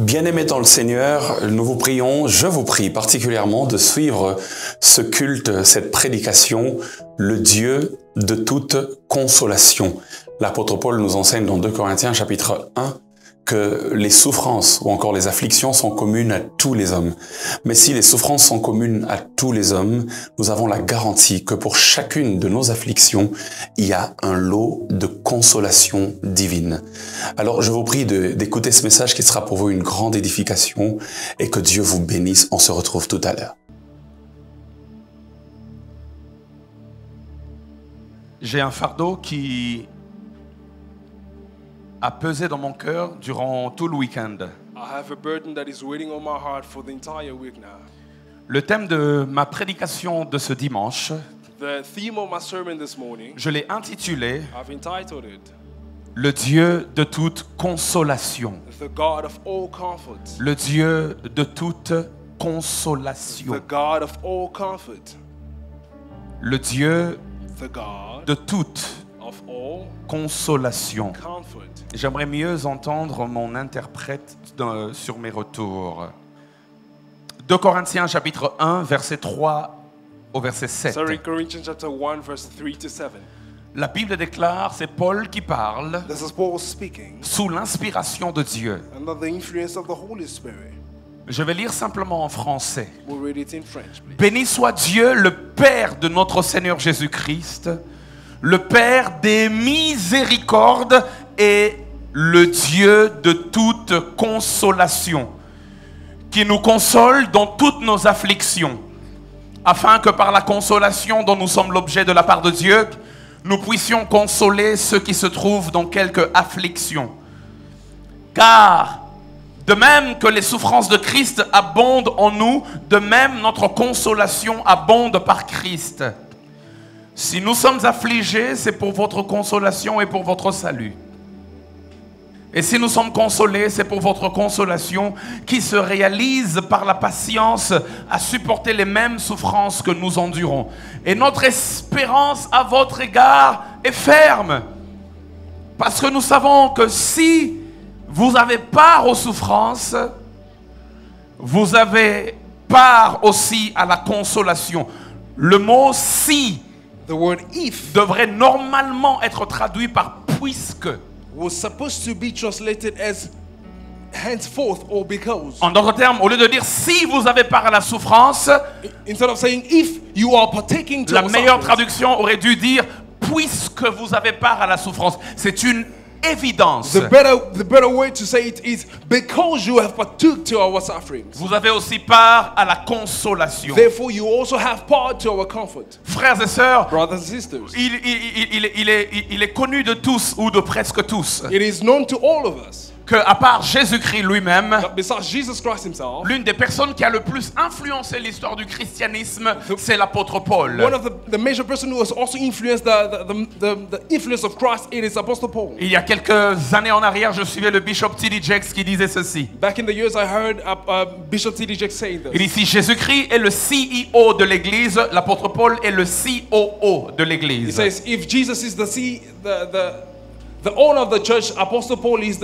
Bien-aimés dans le Seigneur, nous vous prions, je vous prie particulièrement de suivre ce culte, cette prédication, le Dieu de toute consolation. L'apôtre Paul nous enseigne dans 2 Corinthiens chapitre 1 que les souffrances ou encore les afflictions sont communes à tous les hommes. Mais si les souffrances sont communes à tous les hommes, nous avons la garantie que pour chacune de nos afflictions, il y a un lot de consolation divine. Alors je vous prie d'écouter ce message qui sera pour vous une grande édification et que Dieu vous bénisse. On se retrouve tout à l'heure. J'ai un fardeau qui a pesé dans mon cœur durant tout le week-end. I have a burden that is weighing on my heart for the entire week now. Le thème de ma prédication de ce dimanche, The theme of my sermon this morning, je l'ai intitulé I've entitled it, « Le Dieu de toute consolation ». The God of all comfort. Le Dieu de toute consolation. The God of all comfort. Le Dieu The God de toute of all consolation. comfort. J'aimerais mieux entendre mon interprète sur mes retours. 2 Corinthiens chapitre 1, verset 3 au verset 7. Sorry, Corinthians chapter 1, verse 3 to 7. La Bible déclare, c'est Paul qui parle This is Paul speaking sous l'inspiration de Dieu. under the influence of the Holy Spirit. Je vais lire simplement en français. We'll read it in French, please. Béni soit Dieu, le Père de notre Seigneur Jésus-Christ, le Père des miséricordes et le Dieu de toute consolation, qui nous console dans toutes nos afflictions, afin que par la consolation dont nous sommes l'objet de la part de Dieu, nous puissions consoler ceux qui se trouvent dans quelque affliction. Car, de même que les souffrances de Christ abondent en nous, de même notre consolation abonde par Christ. Si nous sommes affligés, c'est pour votre consolation et pour votre salut. Et si nous sommes consolés, c'est pour votre consolation qui se réalise par la patience à supporter les mêmes souffrances que nous endurons. Et notre espérance à votre égard est ferme. Parce que nous savons que si vous avez part aux souffrances, vous avez part aussi à la consolation. Le mot « si » The word if devrait normalement être traduit par « puisque ». was supposed to be translated as henceforth or because. En d'autres termes, au lieu de dire « si vous avez part à la souffrance », Instead of saying if you are partaking to la our meilleure sufferings. traduction aurait dû dire « puisque vous avez part à la souffrance ». C'est une évidence. The better way to say it is because you have partook to our sufferings. Vous avez aussi part à la consolation. Therefore, you also have part to our comfort. Frères et sœurs, Brothers and sisters, il est connu de tous ou de presque tous it is known to all of us que, à part Jésus-Christ lui-même, that besides Jesus Christ himself, l'une des personnes qui a le plus influencé l'histoire du christianisme, c'est l'apôtre Paul. one of the major person who has also influenced the influence of Christ, it is Apostle Paul. Il y a quelques années en arrière, je suivais le bishop T.D. Jakes qui disait ceci. Back in the years, I heard Bishop T.D. Jakes saying Il this. dit, si Jésus-Christ est le CEO de l'Église, l'apôtre Paul est le COO de He l'Église. says, if Jesus is the owner of the church, Apostle Paul is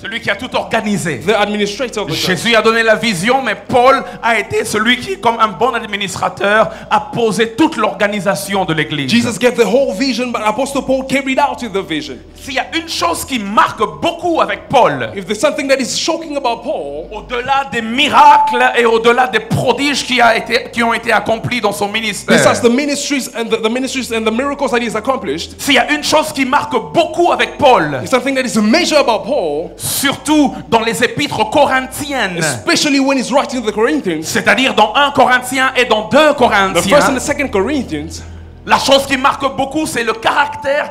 Celui qui a tout organisé. the administrator of the church. Jésus a donné la vision, mais Paul a été celui qui, comme un bon administrateur, a posé toute l'organisation de l'Église. Jesus gave the whole vision, but Apostle Paul carried out the vision. S'il y a une chose qui marque beaucoup avec Paul, If there's something that is shocking about Paul, au-delà des miracles et au-delà des prodiges qui ont été accomplis dans son ministère, besides the ministries and the miracles that he's accomplished, s'il y a une chose qui marque beaucoup avec Paul, it's something that is major about Paul, surtout dans les épîtres corinthiennes, especially when he's writing to the Corinthians, c'est-à-dire dans 1 Corinthiens et dans 2 the Corinthiens, first and the second Corinthians, la chose qui marque beaucoup, c'est le caractère,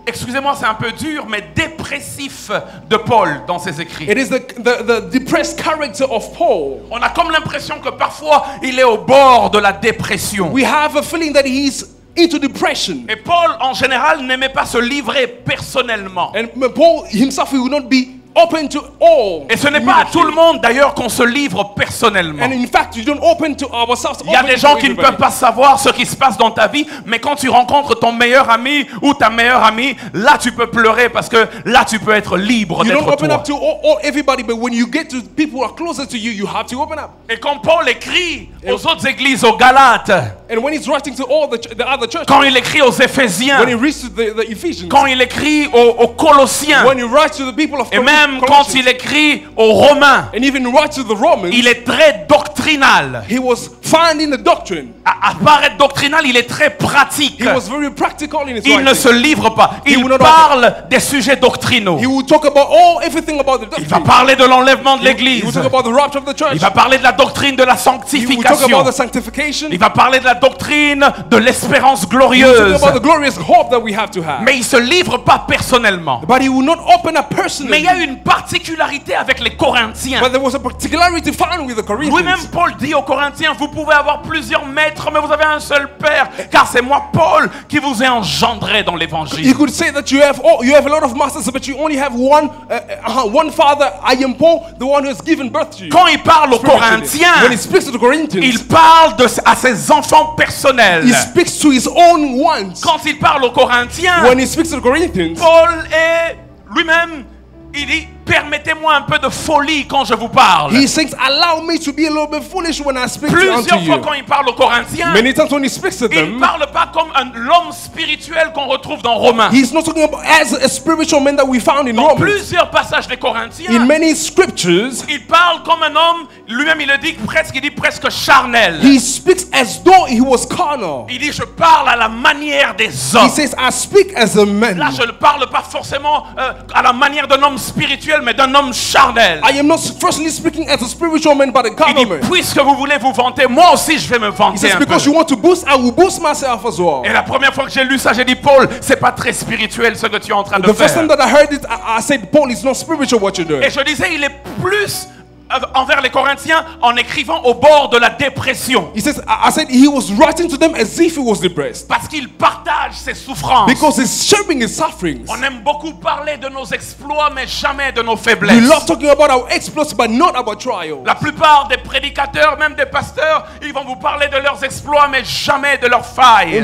excusez-moi, c'est un peu dur, mais dépressif de Paul dans ses écrits. it is the depressed character of Paul. On a comme l'impression que parfois il est au bord de la dépression. We have a feeling that he's into depression. Et Paul, en général, n'aimait pas se livrer personnellement. And Paul himself, he would not be open to all. Et ce n'est pas à tout le monde d'ailleurs qu'on se livre personnellement. And in fact, you don't open to ourselves. Il y a des gens qui ne peuvent pas savoir ce qui se passe dans ta vie, mais quand tu rencontres ton meilleur ami ou ta meilleure amie, là tu peux pleurer parce que là tu peux être libre You don't d'être open toi. up to everybody, but when you get to people who are closer to you, you have to open up. Et quand Paul écrit aux autres églises, aux Galates, And when he's writing to all the other churches, quand il écrit aux Éphésiens, when he reads to the Ephesians, quand il écrit aux Colossiens, when he writes to the people of et même quand il écrit aux Romains, and even writes to the Romans, il est très doctrinal. he was finding the doctrine. À part être doctrinal, il est très pratique. He was very practical in his Il writing. ne se livre pas. Il will not parle des sujets doctrinaux. He will talk about everything about the Il va doctrine. parler de l'enlèvement de He will l'Église. talk about the rapture of the church. Il va parler de la doctrine de la He will talk sanctification. about the sanctification. Il va parler de la doctrine de l'espérance He will glorieuse. talk about the glorious hope that we have to have. Mais il se livre pas personnellement. But he will not open up Mais personally. il y a une particularité avec les Corinthiens. But there was a particularity found with the Lui-même, Corinthians. Paul dit aux Corinthiens, vous pouvez avoir plusieurs maîtres, mais vous avez un seul Père, car c'est moi, Paul, qui vous ai engendré dans He l'Évangile. could say that you have a lot of masters, but you only have one father. I am Paul, the one who has given birth to you. Quand il parle aux When he Corinthiens, speaks to the Corinthians, il parle à ses enfants personnels. he speaks to his own ones. Quand il parle aux Corinthiens, When he speaks to the Corinthians, Paul est lui-même, il dit, permettez-moi un peu de folie quand je vous parle. he says, allow me to be a little bit foolish when I speak unto Plusieurs fois you. quand il parle aux Corinthiens, Many times when he speaks to il ne them, parle pas comme l'homme spirituel qu'on retrouve dans Romains. he's not talking about as a spiritual man that we found in Dans Romans. plusieurs passages des Corinthiens, In many scriptures, il parle comme un homme, lui-même il le dit presque charnel. he speaks as though he was carnal. Il dit, je parle à la manière des He hommes. says, I speak as a man. Là, je ne parle pas forcément à la manière d'un homme spirituel, mais d'un homme charnel. I am not firstly speaking as a spiritual man, but a Il carnal dit, man. puisque vous voulez vous vanter, moi aussi je vais me He vanter says, un peu. because you want to boost, I will boost myself as well. Et la première fois que j'ai lu ça, j'ai dit, Paul, c'est pas très spirituel ce que tu es en train de The first faire. time that I heard it, I said, Paul, it's not spiritual what you're doing. Et je disais, il est plus envers les Corinthiens en écrivant au bord de la dépression. He says, I said he was writing to them as if he was depressed. Parce qu'il partage ses souffrances. Because he's sharing his sufferings. On aime beaucoup parler de nos exploits, mais jamais de nos We faiblesses. love talking about our exploits, but not our trials. La plupart des prédicateurs, même des pasteurs, ils vont vous parler de leurs exploits, mais jamais de leurs failles.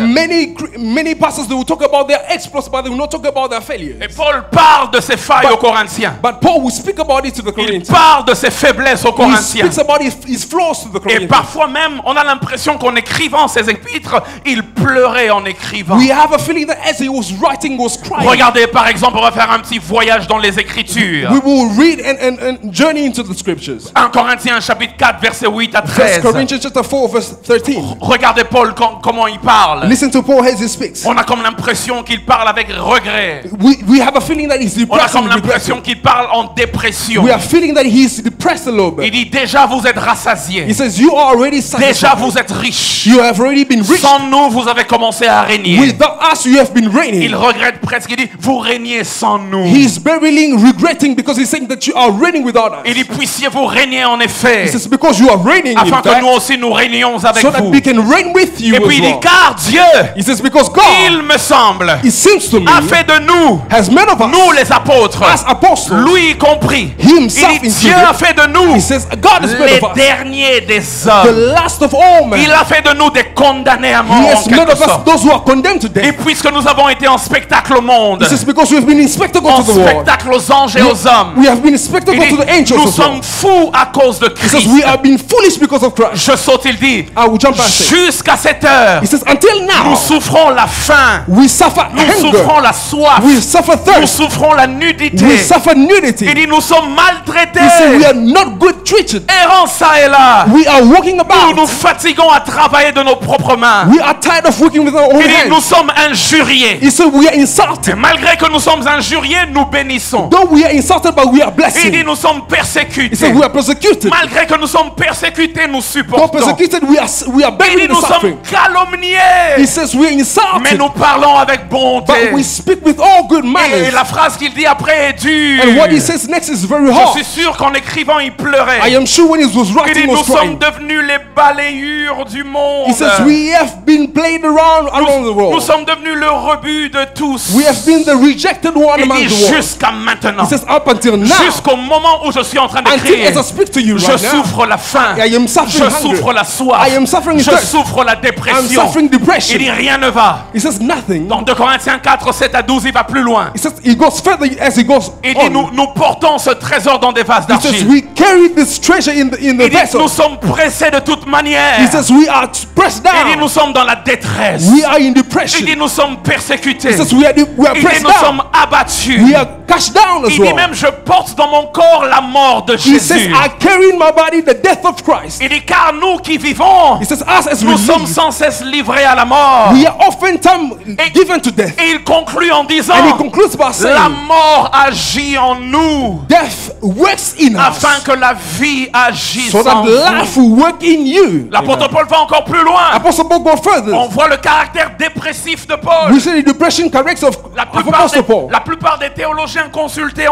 Many pastors, they will talk about their exploits, but they will not talk about their failures. Et Paul parle de ses failles aux Corinthiens. But Paul will speak about it to the Il Corinthians. parle de ses faiblesses aux He Corinthiens. speaks about his flaws to the Et Corinthians. parfois même, on a l'impression qu'en écrivant ses épîtres, il pleurait en écrivant. We have a feeling that as he was writing, he was crying. Regardez par exemple, on va faire un petit voyage dans les Écritures. We will read and journey into the scriptures. 1 Corinthiens chapitre 4 verset 8 à 1 13. Corinthians chapter 4 verse 13. Regardez Paul comment il parle. Listen to Paul as he speaks. On a comme l'impression qu'il parle avec regret. We have a feeling that he's On a depressed. comme and regretful. l'impression qu'il parle en dépression. We are feeling that he's depressed a little Il bit. dit déjà vous êtes rassasiés. He says, you are already Déjà satisfied. vous êtes riches. You have already been rich. Sans nous vous avez commencé à régner. Without us, you have been reigning. Il regrette presque. Il dit vous régnez sans nous. He's barely regretting because he's saying that you are reigning without us. Il dit puissiez-vous régner en He effet, says, because you are reigning in afin que fact, nous aussi nous régnions avec so that vous. we can reign with you Et puis as il dit well. car Dieu, He says, because God, il me semble, it seems to me, a fait de nous, has made of us, nous les apôtres, as apostles, lui y compris. himself Il dit Dieu included. a fait de nous He says, God has made les of us derniers des the hommes. last of all men. Il a fait de nous des condamnés à mort He en has made quelque of us sorte. those who are condemned to Et death. puisque nous avons été en spectacle au monde, He says, because we have been in spectacle en to the world. spectacle aux anges et aux hommes, We have been in spectacle il dit, to the angels nous as well. sommes fous à cause de He says, Christ. we have been foolish because of Christ. Je saute, il dit, I will jump back and say, jusqu'à cette heure, he says, until nous now, souffrons la faim, we suffer nous hunger, souffrons la soif, we suffer nous thirst, souffrons la nudité. we suffer nudity. Il dit, nous sommes maltraités, He said, we are not good treated. errants ça et là. We are walking Nous about. nous fatiguons à travailler de nos propres mains. We are tired of working with our own Il dit, nous hands. sommes injuriés. He said, we are Et insulted. malgré que nous sommes injuriés, nous bénissons. Though we are insulted, but we are Il dit, blessed. nous sommes He persécutés. said, we are persecuted. Malgré que nous sommes persécutés, nous Though supportons. persecuted, we are Il dit, bearing the nous sommes suffering. He calomniés. says, we are Mais insulted, nous parlons avec bonté. but we speak with all good Et manners. la phrase qu'il dit après est dure. And what he says next is very Je hard. suis sûr qu'en écrivant, il il pleurait. I am sure when he was Il dit, writing, he nous was sommes crying. devenus les balayures du monde. He says, we have been played around the Nous world. sommes devenus le rebut de tous. We have been the rejected one Il among dit the world. jusqu'à maintenant. He says, up until now, Jusqu'au moment où je suis en train until d'écrire. as I speak to you Je right now, souffre la faim. I am suffering Je hunger. souffre la soif. I am suffering Je thirst. souffre la I'm dépression. suffering depression. Il dit rien ne va. He says nothing. Dans 2 Corinthiens 4, 7 à 12, il va plus loin. He says he goes further as he goes Il dit on. nous portons ce trésor dans des vases He says d'argile. we carry this treasure in the Il dit vessel. nous sommes pressés de toute manière. He says we are pressed Il dit down. nous sommes dans la détresse. We are in Il depression. dit nous sommes persécutés. He says we are Il dit pressed nous down. sommes abattus. We are cast down as Il dit well. même je porte dans mon corps la mort de He says Jésus. I carry in my body the death of Christ. Il dit car nous qui vivons, He says us as we nous sommes live, sans cesse livrés à la mort. we are oftentimes given to death. Et il conclut en disant And he concludes by la saying mort agit en nous death works in us afin que la vie agisse so en that vous. life will work in you. L'apôtre Paul va encore plus loin. Apostle Paul goes further. On voit le caractère dépressif de Paul. We see the depression character of Apostle Paul. La plupart des théologiens consultés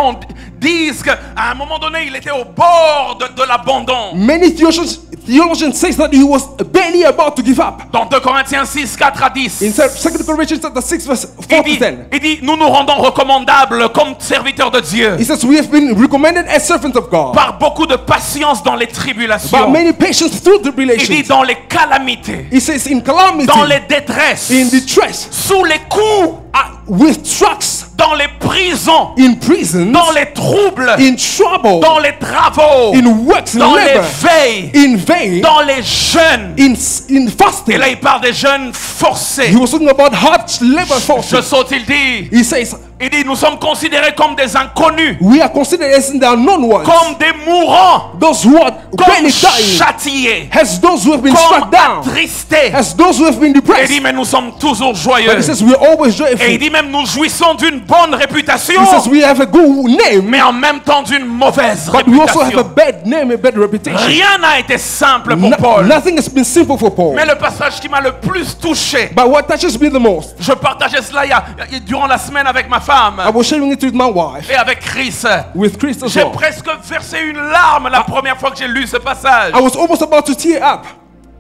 disent qu'à un moment donné, il était au bord de l'abandon. Many theologians say that he was barely about to give up. Dans 2 Corinthiens 6, 4 à 10. In 2 Corinthians chapter 6 verse 4 to 10. Il dit, nous nous rendons recommandables comme serviteurs de Dieu He says we have been recommended as servants of God par beaucoup de patience dans les by tribulations. many patience through Il dit tribulation. dans les calamités, He says in calamity, dans les détresses, in distress, sous les coups, with trucks, dans les prisons, in prisons, dans les troubles, in trouble, dans les travaux, in works, in dans les labor, veilles, in vain, dans les jeûnes. in Et fasting. là, il parle des jeûnes forcés. He was talking about hard labor Je forces. saute, il dit, He says nous sommes considérés comme des inconnus, we are considered as the unknown ones, comme des mourants, those who are comme barely dying, châtiés, as those who have been comme struck down, attristés. as those who have been Et il depressed. dit, mais nous sommes toujours But joyeux. he says we are always Et il joyful. dit même, nous jouissons d'une bonne réputation, He says we have a good name, mais en même temps d'une mauvaise but we also have a réputation. bad name, a bad reputation. Rien n'a été simple pour No- Paul. nothing has been simple for Paul. Mais le passage qui m'a le plus touché, But what touches me the most, je partageais cela durant la semaine avec ma femme I was sharing it with my wife, et avec Chris. with Chris as J'ai well. presque versé une larme la première fois que j'ai lu ce passage. I was almost about to tear up.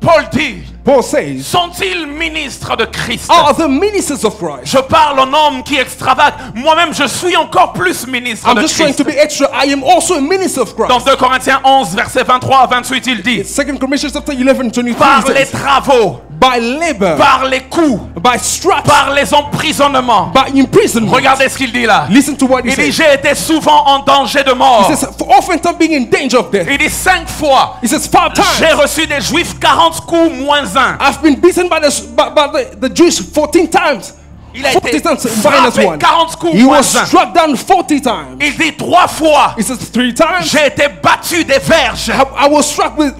Paul dit, Paul says, sont-ils ministres de Christ? are the ministers of Christ. Je parle en homme qui extravage. Moi-même, je suis encore plus ministre I'm de just trying to Christ. be extra. I am also a minister of Dans Christ. 2 Corinthiens 11, versets 23 à 28, il dit, 2 Corinthians chapter 11, 23 par les says, travaux, by labor, par les coups, by stripes, par les emprisonnements. by imprisonment. Regardez ce qu'il dit là. Listen to what he Il dit, says. j'ai été souvent en danger de mort. He says, for often time being in danger of death. Il dit 5 fois, He says, 5 j'ai times reçu des juifs 40 coups moins 1. I've been beaten by the Jews 14 times. Il a 40 été times minus frappé 1. 40 coups He moins was 1. struck down 40 times. Il dit 3 fois, He says 3 times. j'ai été battu des verges. I was struck with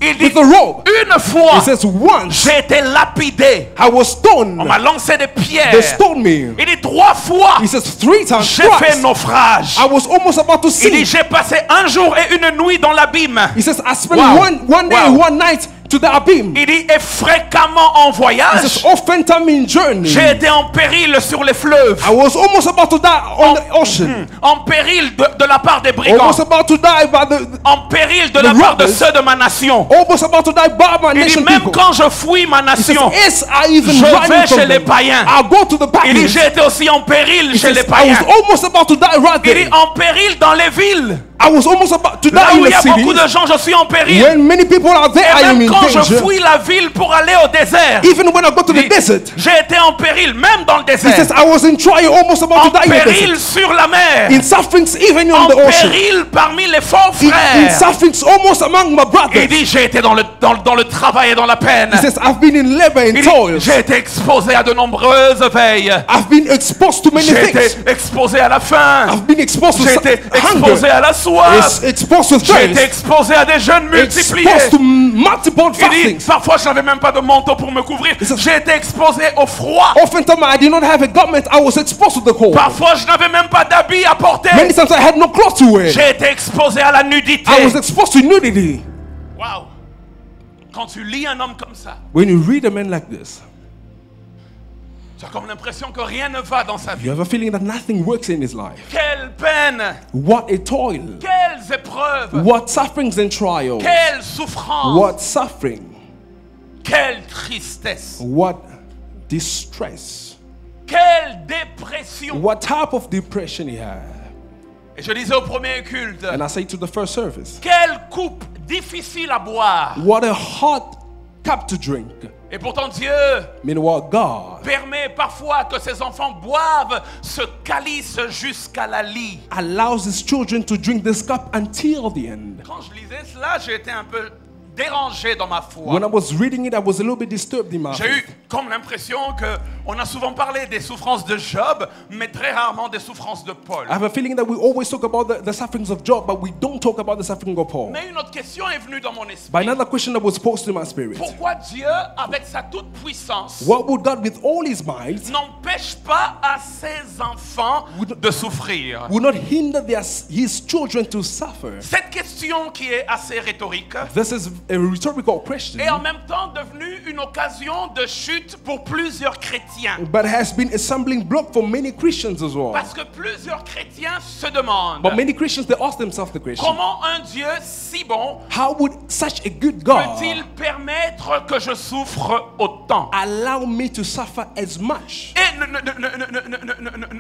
Il dit a rope. une fois, He says once j'ai été lapidé. I was stoned. On m'a lancé des They pierres. stoned me. Il dit 3 fois, He says 3 times. j'ai fait Twice. naufrage. I was almost about to Il dit sink. j'ai passé un jour et une nuit dans l'abîme. He says I spent Wow. one day, Wow. one night to the abyss. Il dit et fréquemment en He voyage. says often time in journey. J'ai été en péril sur les fleuves. I was almost about to die on the ocean. En péril de la part des brigands. Almost about to die by En péril de the la part de robbers. ceux de ma nation. almost about to die by my Il dit nation même people. quand je fuis ma He says, nation, yes, I even je run vais from chez les them. païens. I'll go to the Il dit pagans. j'ai été aussi en péril He chez says, les I païens. was almost about to die right Il there. dit en péril dans les villes. I was almost about to die Là in où il y the a city. beaucoup de gens, je suis en péril. When many people are there, I Et am même in quand je danger. fuis la ville pour aller au désert, Even when I go to the il- desert, j'ai été en péril, même dans le he says, désert. I was in trial, almost about En to die in the péril desert. sur la mer. In sufferings, even En on the ocean. péril parmi les faux In frères. sufferings, almost among my Il brothers. dit j'ai été dans le travail et dans la peine. He says, I've been in labor and Il dit, toil. j'ai été exposé à de nombreuses veilles. I've been exposed to many J'ai été things. exposé à la faim. I've been exposed to J'ai été hunger. exposé à la soif. Exposed to J'ai été thirst. exposé à des jeûnes multipliés. Exposed to multiple Il dit, fastings. parfois je n'avais même pas de manteau pour me couvrir. J'ai été exposé au froid. Oftentimes I did not have a garment. I was exposed to the cold. Parfois je n'avais même pas d'habit à porter. Many times I had no clothes to wear. J'ai été exposé à la nudité. I was exposed to nudity. Waouh. Quand tu lis un homme comme ça, When you read a man like this, Tu as comme l'impression que rien ne va dans sa vie. You have a feeling that nothing works in his life. Quelle peine, What a toil. quelles épreuves, What sufferings and trials. quelle souffrance, What suffering. quelle tristesse, What distress. quelle dépression. What type of depression he had. Et je disais au premier culte, And I say to the first service, quelle coupe difficile à boire. what a hot cup to drink. Et pourtant Dieu Meanwhile, God permet parfois que ses enfants boivent ce calice jusqu'à la lie. allows his children to drink this cup until the end. Quand je lisais cela, j'ai été un peu dérangé dans ma foi. When I was reading it, I was a little bit disturbed in my J'ai eu faith. comme l'impression qu'on a souvent parlé des souffrances de Job, mais très rarement des souffrances de Paul. I have a feeling that we always talk about the sufferings of Job, but we don't talk about the suffering of Paul. Mais une autre question est venue dans mon But esprit. another question that was posed to my spirit. Pourquoi Dieu, avec sa toute puissance, What would God, with all his might, n'empêche pas à ses enfants de souffrir? would not hinder his children to suffer? Cette question qui est assez rhétorique This is a rhetorical question, est en même temps devenue une occasion de chute pour plusieurs chrétiens. but has been a stumbling block for many Christians as well. Parce que plusieurs chrétiens se demandent But many Christians, they ask themselves the question, comment un Dieu si bon how would such a good God peut-il permettre que je souffre autant? allow me to suffer as much? Et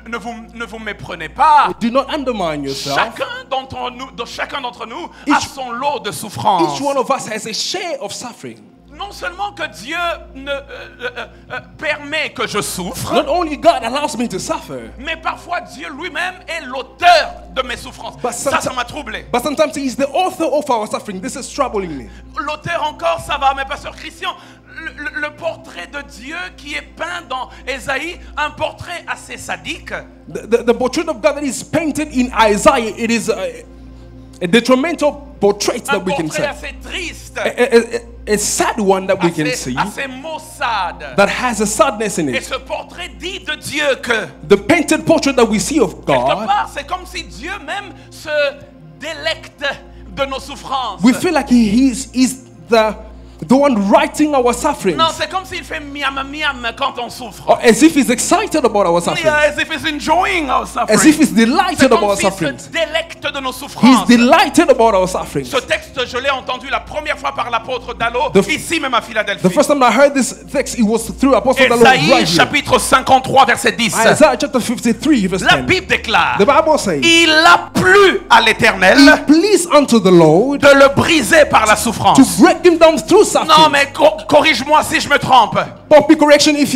ne vous méprenez pas. Do not undermine yourself. Chacun d'entre nous a son lot de souffrance. Each one of us has a share of suffering. Non seulement que Dieu permet que je souffre, Not only God allows me to suffer, mais parfois Dieu lui-même est l'auteur de mes souffrances. But Ça m'a troublé. but sometimes He is the author of our suffering. This is troubling me. L'auteur encore, ça va, mais pasteur Christian, le portrait de Dieu qui est peint dans Ésaïe, un portrait assez sadique. The portrait of God that is painted in Isaiah, it is a detrimental portrait Un that we can portrait see. assez triste, A sad one that we can see assez maussade. that has a sadness in Et it. ce portrait dit de Dieu que, The painted portrait that we see of quelque God, part, c'est comme si Dieu même se délecte de nos souffrances. we feel like He is the one writing our sufferings. Non, c'est comme s'il fait miam miam quand on souffre. Or as if He's excited about our suffering. Yeah, as if he's enjoying our suffering. As if He's C'est delighted about comme our s'il suffering. se délecte de nos He's souffrances. delighted about our suffering. Ce texte, je l'ai entendu la première fois par l'apôtre Dallo, The- ici même à The Philadelphie. first time I heard this text, it was through Apostle Dallo right Ésaïe, here. chapitre 53, verset 10. Isaiah chapter 53, verse La 10. Bible déclare, The Bible says, il a plu à l'Éternel It pleased unto the Lord de le briser par la to souffrance. break him down through Non, suffering. mais corrige-moi si je me trompe. Poppy correction if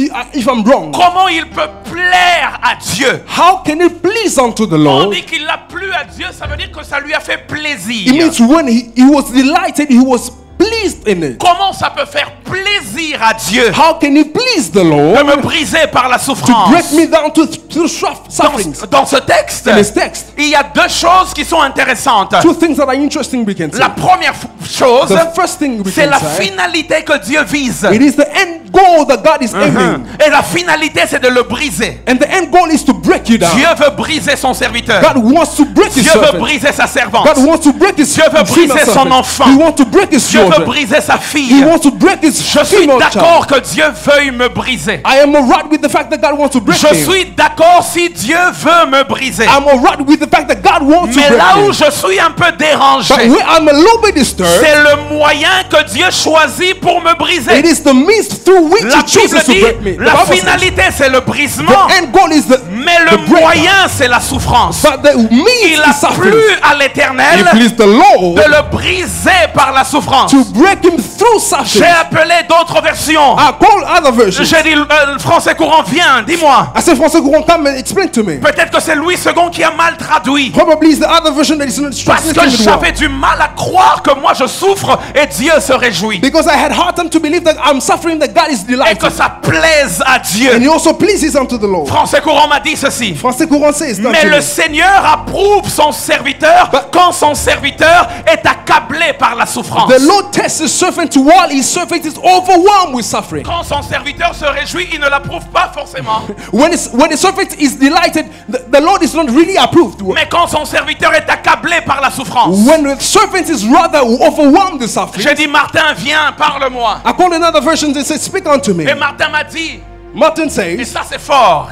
I'm wrong. Comment il peut plaire à Dieu? How can it please unto the On Lord? dit qu'il a plu à Dieu, ça veut dire que ça lui a fait It plaisir. means when he was delighted, he was pleased in it. Comment ça peut faire plaisir à Dieu How can it please the de Lord me briser par la to souffrance? break me down through sufferings? Dans ce texte, In this text, il y a deux choses qui sont intéressantes. two things that are interesting we can see. La première chose, The first thing we c'est can la say, finalité que Dieu vise. it is the end goal that God is aiming. Et la finalité, c'est de le briser. And the end goal is to break you down. Dieu veut briser son serviteur. God wants to break his Dieu veut servant. briser sa servante. God wants to break his Dieu veut female briser son servant. enfant. He wants to break his Dieu veut children. briser sa He fille. wants to break his Je suis female d'accord child. que Dieu veuille me briser. I am alright with the fact that God wants to break Je me. suis d'accord si Dieu veut me briser. I'm alright with the fact that God wants to Mais break là me. où je suis un peu But dérangé, where I'm a little bit disturbed, c'est le moyen que Dieu choisit pour me it briser. is the means through which La He chooses Bible to dit, break me. The la Bible says, finalité c'est le brisement, the end goal is the mais le breakup. moyen c'est la souffrance. But the means Il is a suffering. plu à It l'Éternel pleased the Lord de le briser par la souffrance. to break him through J'ai suffering. appelé d'autres versions. I call other versions. J'ai dit le français courant, viens, dis-moi. I said, Français Courant, come and explain to me. Peut-être que c'est Louis II qui a mal traduit. Probably it's the other version that is not Parce que translated well. j'avais du mal à croire que moi je souffre et Dieu se réjouit. Because I had hard time to believe that I'm suffering, that God is Et que delighted. ça plaise à And Dieu. He also pleases unto the Lord. Français courant m'a dit ceci. Français Courant says, not Mais to le me. Seigneur approuve son serviteur quand son serviteur est accablé par la souffrance. The Lord tests His servant while His servant is overwhelmed with suffering. Quand son serviteur se réjouit, il ne l'approuve pas forcément. When the servant is delighted, the Lord is not really approved. Mais quand son serviteur est accablé par la souffrance. When the servant is rather overwhelmed with suffering, J'ai dit, Martin, viens, parle-moi. I called another version that says, speak unto me. Et Martin m'a dit, Martin Et says, ça, c'est fort.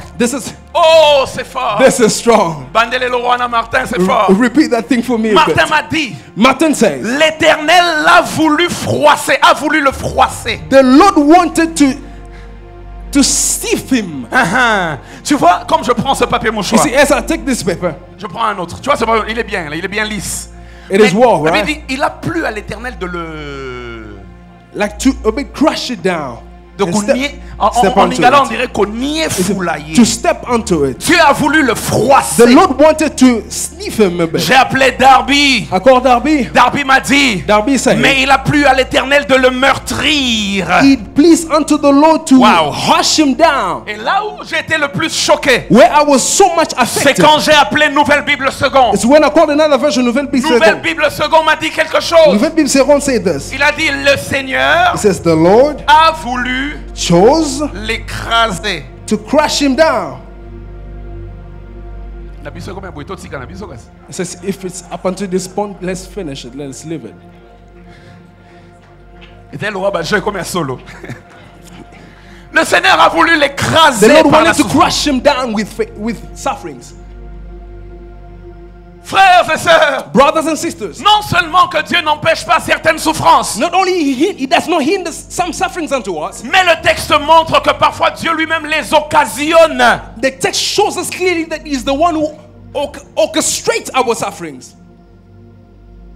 Oh, c'est fort. this is strong. Bandele Leroy Martin, c'est fort. Repeat that thing for me. a Martin bit. m'a dit, Martin says, l'Éternel l'a voulu froisser, a voulu le froisser. the Lord wanted to sift him. Tu vois, comme je prends ce papier You mouchoir, see, as I take this paper, je prends un autre. Tu vois, il est bien, là, il est bien lisse. it is well, la Bible right? dit, il a plu à l'Éternel de le... Like to a bit crush it down. Donc and en step en onto lingala, on it. dirait qu'on y est foulaillé. To step onto it. Dieu a voulu le The froisser. Lord wanted to sniff him a bit. J'ai appelé Darby. I called Darby. Darby m'a dit, Darby said, mais il a plu à l'Éternel de le meurtrir. it pleased unto the Lord to Wow. hush him down. Et là où j'ai été le plus choqué, Where I was so much c'est affected. quand j'ai appelé Nouvelle Bible Seconde. It's when I called another version, Nouvelle Bible Nouvelle Seconde. Bible Seconde m'a dit quelque chose. Nouvelle Bible Seconde say this. Il a dit, le Seigneur It says, the Lord a voulu chose l'écraser. to crush him down. Na biso comme un boito tika na biso kasi. It says, if it's up until this point, let's finish it. Let's leave it. Et tel roi jouer comme un solo. Le Seigneur a voulu The l'écraser Lord par la wanted to souffrance. crush him down with sufferings. Frères et sœurs, Brothers and sisters, non seulement que Dieu n'empêche pas certaines souffrances, not only he does not hinder some sufferings unto us, mais le texte montre que parfois Dieu lui-même les occasionne. the text shows us clearly that he's the one who orchestrates our sufferings.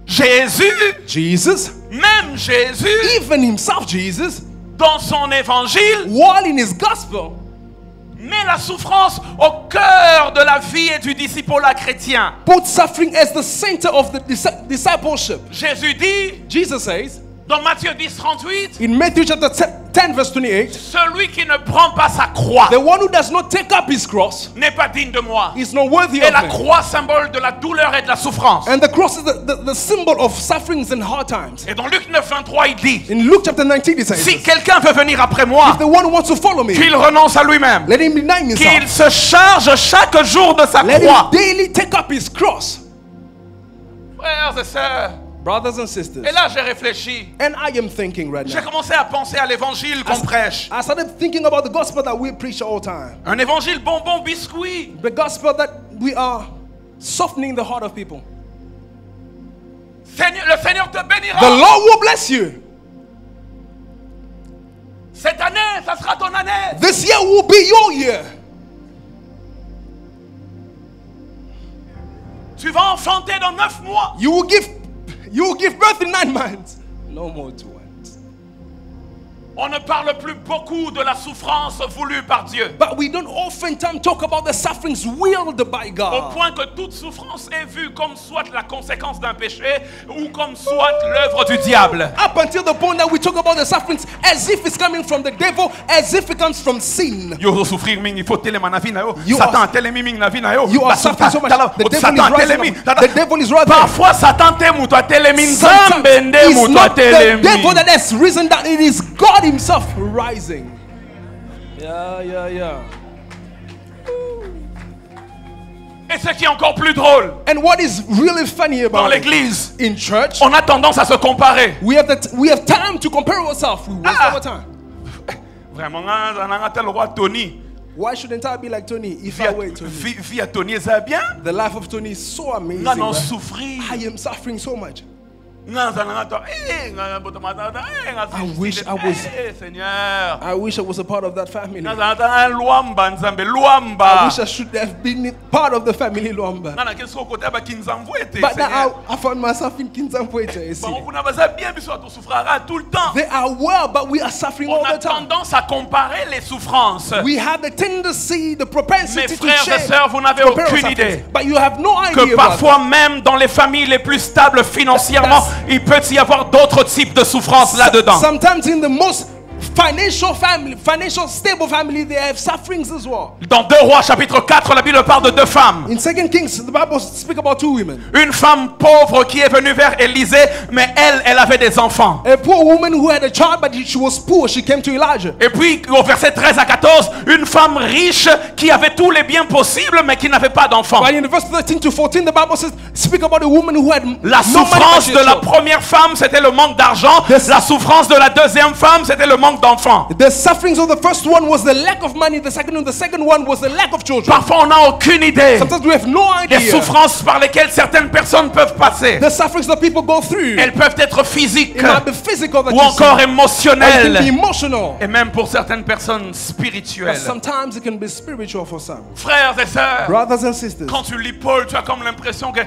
Jésus, Jesus, même Jésus, even himself, Jesus, dans son évangile, while in his gospel, met la souffrance au cœur de la vie et du discipolat chrétien. put suffering as the center of the discipleship. Jésus dit, Jesus says dans Matthieu 10, 38, in Matthew chapter 10 verse 28, celui qui ne prend pas sa croix the one who does not take up his cross n'est pas digne de moi. is not worthy Et of la me. croix, symbole de la douleur et de la souffrance. And the cross is the symbol of sufferings and hard times. Et dans Luc 9, 23, il dit, In Luke chapter 19 it says, si this, quelqu'un veut venir après moi, the one who wants to follow me, qu'il renonce à lui-même, let him deny qu'il himself. se charge chaque jour de sa Let croix. him daily take up his cross. Frères et sœurs, Brothers and sisters, et là j'ai réfléchi. and I am thinking right J'ai now, commencé à penser à l'évangile qu'on prêche. I started thinking about the gospel that we preach all the time. Un évangile bonbon biscuit. The gospel that we are softening the heart of people. Seigneur, le Seigneur te bénira. The Lord will bless you. Cette année, ça sera ton année. This year will be your year. Tu vas enfanter dans 9 mois. You will give birth in 9 months. No more twins. On ne parle plus beaucoup de la souffrance voulue par Dieu. But we don't oftentimes talk about the sufferings willed by Au God. point que toute souffrance est vue comme soit la conséquence d'un péché ou comme soit l'œuvre du diable. Up until the point that we talk about the sufferings as if it's coming from the devil, as if it comes from sin. Yo souffrir ming il faut téléma na vie na yo. You Satan are- telemi ming na vie na yo. You are suffering so much. The devil is rising up. The devil is rising up. Parfois Satan te mu toi telemi Sometimes nzambe nde it's mu toi not the devil telemi. that has risen down, it is God himself rising. Yeah. Et ce qui est encore plus drôle, And what is really funny dans about it, l'église, in church, on a tendance à se comparer. we have time to compare ourselves. We waste Ah. our time. Vraiment, on a tel roi Tony. Why shouldn't I be like Tony if I were Tony? Vie à Tony, ça bien? The life of Tony is so amazing. On a right? souffrir. I am suffering so much. I wish I was- Seigneur. I wish I was a part of that family. I Luamba. wish I should have been part of the family Luamba. But now I found myself in Kinzampuete. You see. They are well, but we are suffering On all a the time. tendance à comparer les souffrances. We have the tendency, the Mes propensity to frères et share. sœurs, vous n'avez compare aucune our sufferings. idée But you have no que idea about parfois même dans les familles les plus stables financièrement, il peut y avoir d'autres types de souffrances là-dedans. Sometimes in the most financial stable family, they have sufferings as well. Dans 2 Rois chapitre 4, la Bible parle de 2 femmes. In 2 Kings, the Bible speaks about 2 women. Une femme pauvre qui est venue vers Élisée, mais elle avait des enfants. A poor woman who had a child, but she was poor. She came to Elijah. Et puis au verset 13 à 14, une femme riche qui avait tous les biens possibles, mais qui n'avait pas d'enfants. But in the verse 13 to 14, the Bible says, speak about a woman who had La no money, souffrance but she de had la children. première femme, c'était le manque d'argent. Yes. La souffrance de la deuxième femme, c'était le manque d'enfants. The sufferings of the first one was the lack of money. The second one was the lack of children. Parfois, on n'a aucune idée Sometimes we have no des idea. souffrances par lesquelles certaines personnes peuvent passer. The sufferings that people go through. Elles peuvent être physiques It might be physical that ou you encore see. Or it can be émotionnelles. emotional. Et même pour certaines personnes But spirituelles. sometimes it can be spiritual for some. Frères et sœurs, Brothers and sisters, quand tu lis Paul, tu as comme l'impression que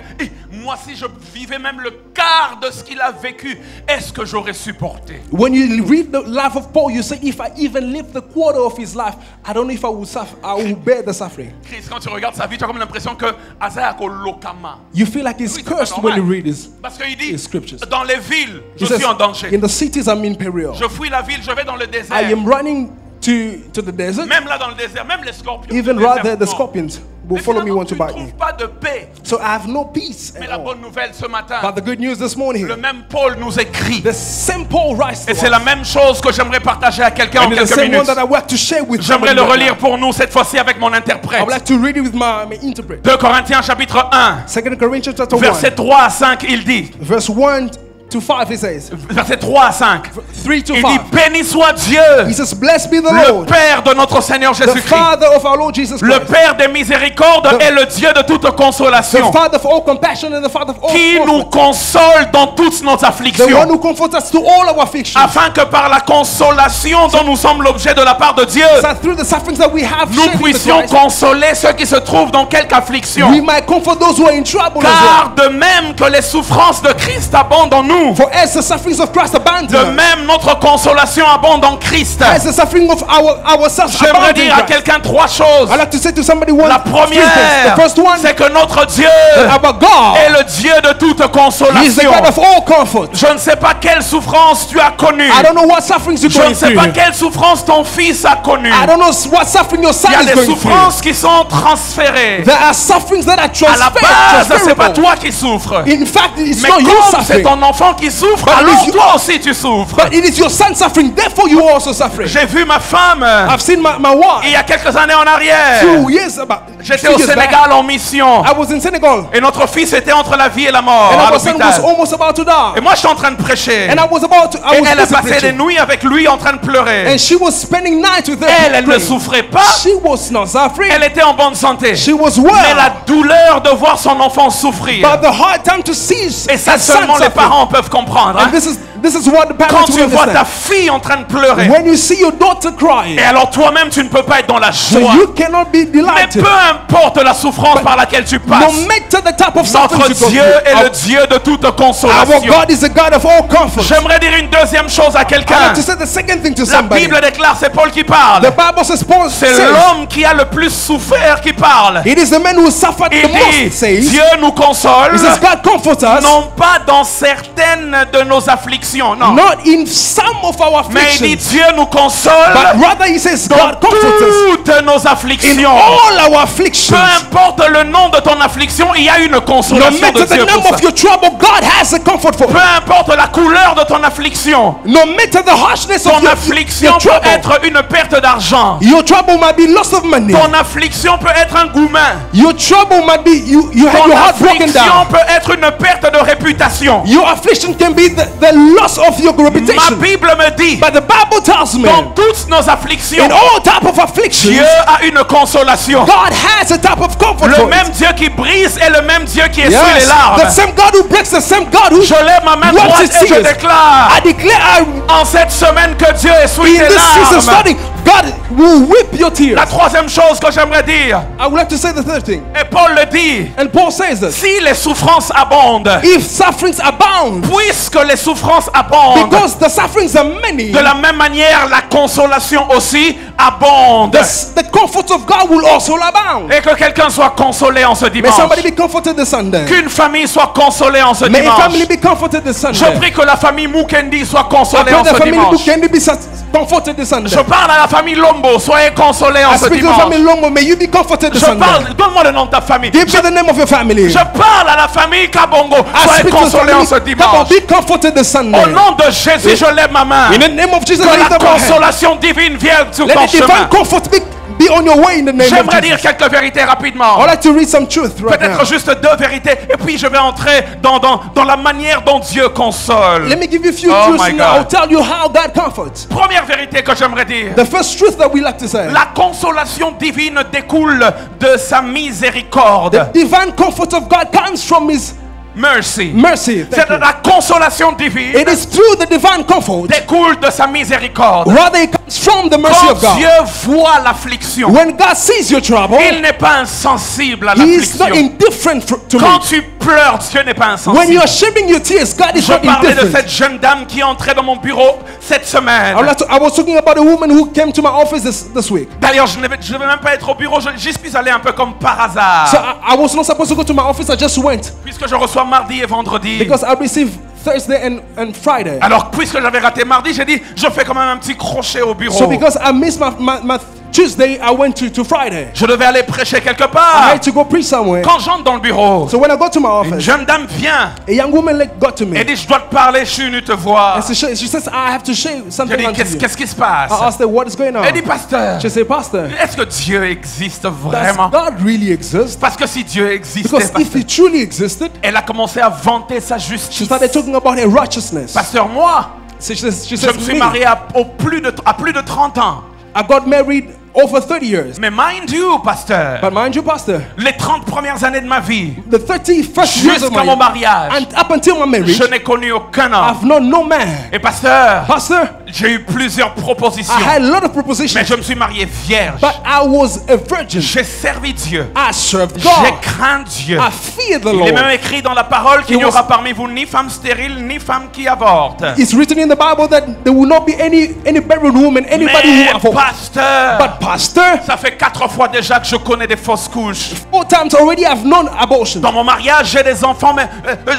moi, si je vivais même le quart de ce qu'il a vécu, est-ce que j'aurais supporté? when you read the life of Paul, you say, if I even live the quarter of his life, I don't know if I will suffer. I will bear the suffering. Christ, quand tu regardes sa vie, tu as comme l'impression que Azaya lokama. You feel like he's Oui, c'est cursed normal. when you read his. Parce qu'il dit, his scriptures. dans les villes, He je says, suis en danger. in the cities I'm in peril. Je fuis la ville, je vais dans le I désert. am running to the desert. Même là dans le désert, même les scorpions. Even du right désert, there, the non. scorpions will Mais follow me, finalement, want to tu ne bite me. trouves pas de paix. So I have no peace Mais at la all. bonne nouvelle ce matin, But the good news this morning, le même Paul nous écrit. the same Paul writes to Et c'est us. la même chose que j'aimerais partager à quelqu'un en And it's the quelques same one minutes. that I work to share with J'aimerais somebody le right relire now. pour nous cette fois-ci avec mon I interprète. would like to read it with my interpret. 2 Corinthiens chapitre 1, 2 Corinthians chapter 1, verset 3 à 5, il dit, verse 1 to 5, he says. verset 3 à 5, 3 to il 5. dit, béni soit Dieu, He says, blessed be the le Lord, Père de notre Seigneur the Jésus-Christ, Father of our Lord Jesus le Christ, Père des miséricordes et le Dieu de toute the consolation, Father of all compassion and the Father of all qui nous comfort, console dans toutes nos the one afflictions, who comforts us to all our afflictions, afin que par la consolation dont nous sommes l'objet de la part de Dieu, so that through the sufferings that we have nous shared with puissions Christ, consoler ceux qui se trouvent dans quelque affliction. we might comfort those who are in trouble as Car well. de même que les souffrances de Christ abondent en nous, For as the sufferings of Christ abound in de us, même notre consolation abonde en Christ. as the suffering of ourselves J'aimerais abound in dire à Christ. quelqu'un trois choses. I'd like to say to somebody one La few things. première, The first one, c'est que notre Dieu our God, est le Dieu de toute He is the consolation. God of all comfort. Je ne sais pas quelle souffrance tu as connue. I don't know what sufferings you're Je going ne sais through. pas quelle souffrance ton fils a connue. I don't know what suffering your son Il y a is des going through. souffrances qui sont transférées. There are sufferings that are À la base, c'est pas transferable. toi qui souffres. In fact, it's Mais not you comme c'est suffering, ton enfant qui souffre, But it alors is you- toi aussi tu souffres. but it is your son suffering. Therefore, you are also suffering. J'ai vu ma femme I've seen my il wife y a quelques années en arrière. 2 years about. J'étais 2 au years back. Sénégal en mission. I was in Senegal, Et notre fils était entre la vie et la mort and à our son was l'hôpital. almost about to Et die. moi, je suis en train de prêcher. And I was about to. I Et was elle a busy passé des preaching. nuits avec lui en train de pleurer. And she was spending nights with them. Elle ne praying. souffrait pas. She was not suffering. Elle était en bonne santé. She was Mais well. la douleur de voir son enfant souffrir. But the hard time to see Et ça, her son seulement les suffering. parents peuvent comprendre. hein. And this is what the Quand parents tu will vois ta understand. fille en train de pleurer. When you see your daughter crying, Et alors toi-même, tu ne peux pas être dans la so joie. you cannot be Mais delighted. peu importe la souffrance par laquelle tu No passes. matter the type of suffering Notre you go Dieu through, est le Dieu de toute our consolation. God is the God of all comfort. J'aimerais dire une deuxième chose à I'd quelqu'un. like to say the second thing to La somebody. Bible déclare, c'est Paul qui parle. The Bible says, Paul C'est says, l'homme qui a le plus souffert qui parle. it is the man who suffered Il the dit, most, says. Dieu nous console, He says, God comforts us, non pas dans certaines de nos afflictions, non. not in some of our Mais il dit, afflictions, Dieu nous console but rather he says, dans God comforts us toutes nos in afflictions. all our Peu afflictions. importe le nom de ton affliction, il y a une No consolation de matter the Dieu pour name ça. of your trouble, God has a comfort for Peu it. importe la couleur de ton affliction, No matter the harshness of ton your affliction peut trouble, être une perte d'argent. your trouble might be loss of money. Ton affliction peut être un goumin. Your trouble might be you have Ton your heart broken affliction down. peut être une perte de réputation. Your affliction can be the loss of your Ma reputation. Bible me dit, But the Bible tells me, dans toutes nos afflictions, in all type of afflictions, Dieu a une consolation. God has a type of comfort Le for même it. Dieu qui brise est le même Dieu qui essuie les Yes, larmes. the same God who breaks, the same God who Je lève ma main What droite it et je says. déclare I declare en cette semaine que Dieu essuie in tes this season larmes. starting, God will whip your tears. La troisième chose que j'aimerais dire, I would like to say the third thing. et Paul le dit, And Paul says this. si les souffrances abondent, If sufferings abound, puisque les souffrances abondent, because the sufferings are many, de la même manière la consolation aussi abonde. the comfort of God will also abound. Et que quelqu'un soit consolé en ce May dimanche. somebody be comforted this Sunday. Qu'une famille soit consolée en ce May a dimanche. family be comforted this Je Sunday. prie que la famille Mukendi soit I consolée pray en the ce family who dimanche. can be comforted this Sunday. Je parle à la famille Lombo, soyez consolés en I ce speak to the dimanche. family Longo, may you be comforted this Je Sunday. parle, donne-moi le nom de ta famille. Give me the name of your family. Je parle à la famille Kabongo, I soyez speak to the consolés en ce family. Come on, dimanche. be comforted this Sunday. Au nom de Jésus, je lève ma main. In the name of Jesus, Que I lift la up my hand. consolation divine vienne sur Let ton the divine chemin. comfort be Be on your way in the name of J'aimerais dire Jesus. quelques vérités rapidement. I'd like to read some truth right now. Peut-être juste 2 vérités. Et puis je vais entrer dans la manière dont Dieu console. Let me give you a few Oh truths my and I'll God. tell you how God comforts. Première vérité que j'aimerais dire. The first truth that we like to say. La consolation divine découle de sa miséricorde. The divine comfort of God comes from His Mercy. mercy. Thank C'est you. la consolation divine It is through the divine comfort. découle de sa miséricorde. Rather, it comes from the mercy Quand of God. Dieu voit l'affliction, When God sees your trouble, il n'est pas insensible à He is not l'affliction. indifferent to Quand me. tu pleures, Dieu n'est pas When you insensible. are shedding your tears, God is Je not parlais de indifferent. cette jeune dame qui est entrée dans mon bureau cette semaine. I was talking about a woman who came to my office this week. D'ailleurs, je ne vais même pas être au bureau, j'y suis allé un peu comme par hasard. So I was not supposed to go to my office. I just went Puisque je reçois mardi et vendredi. because I received Thursday and Friday. Alors, puisque j'avais raté mardi, j'ai dit, je fais quand même un petit crochet au bureau. So because I missed my Tuesday, I went to Friday. Je devais aller prêcher quelque I part. had to go preach somewhere. Quand j'entre dans le bureau, So when I got to my une office, jeune dame vient a young woman got to et me. dit, je dois te parler, je suis venu te voir. And so she says, I have to share Je something dis, unto you. qu'est-ce qui se passe? I asked her, what is going on? Elle dit, pasteur, She said, Pastor, est-ce que Dieu existe does vraiment? God really exist? Parce que si Dieu existait, Because if pasteur, He truly existed, elle a commencé à vanter sa she justice. started talking about her righteousness. Pasteur, moi, So she je says, me suis me, marié à plus de 30 ans. I got married over 30 years. Mais mind you, pasteur, But mind you, Pastor, les 30 premières années de ma vie, the 31st years of jusqu'à my mon mariage, and up until my marriage, je n'ai connu aucun homme. I've known no man. Et pasteur, Pastor, j'ai eu plusieurs propositions, I had a lot of mais propositions, je me suis marié vierge. but I was a virgin. J'ai servi Dieu. I served J'ai God. craint Dieu. I feared the Il est même Lord. écrit dans la parole qu'il It n'y was- aura parmi vous ni femme stérile, ni femme qui avorte. It's written in the Bible that there will not be any barren woman, anybody Mais who aborts. pasteur, But Pastor, ça fait 4 fois déjà que je connais des fausses couches. 4 times already I've known abortion. Dans mon mariage, j'ai des enfants, mais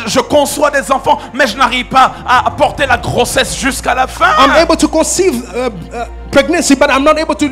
je conçois des enfants, mais je n'arrive pas à porter la grossesse jusqu'à la fin. I'm able to conceive pregnancy, but I'm not able to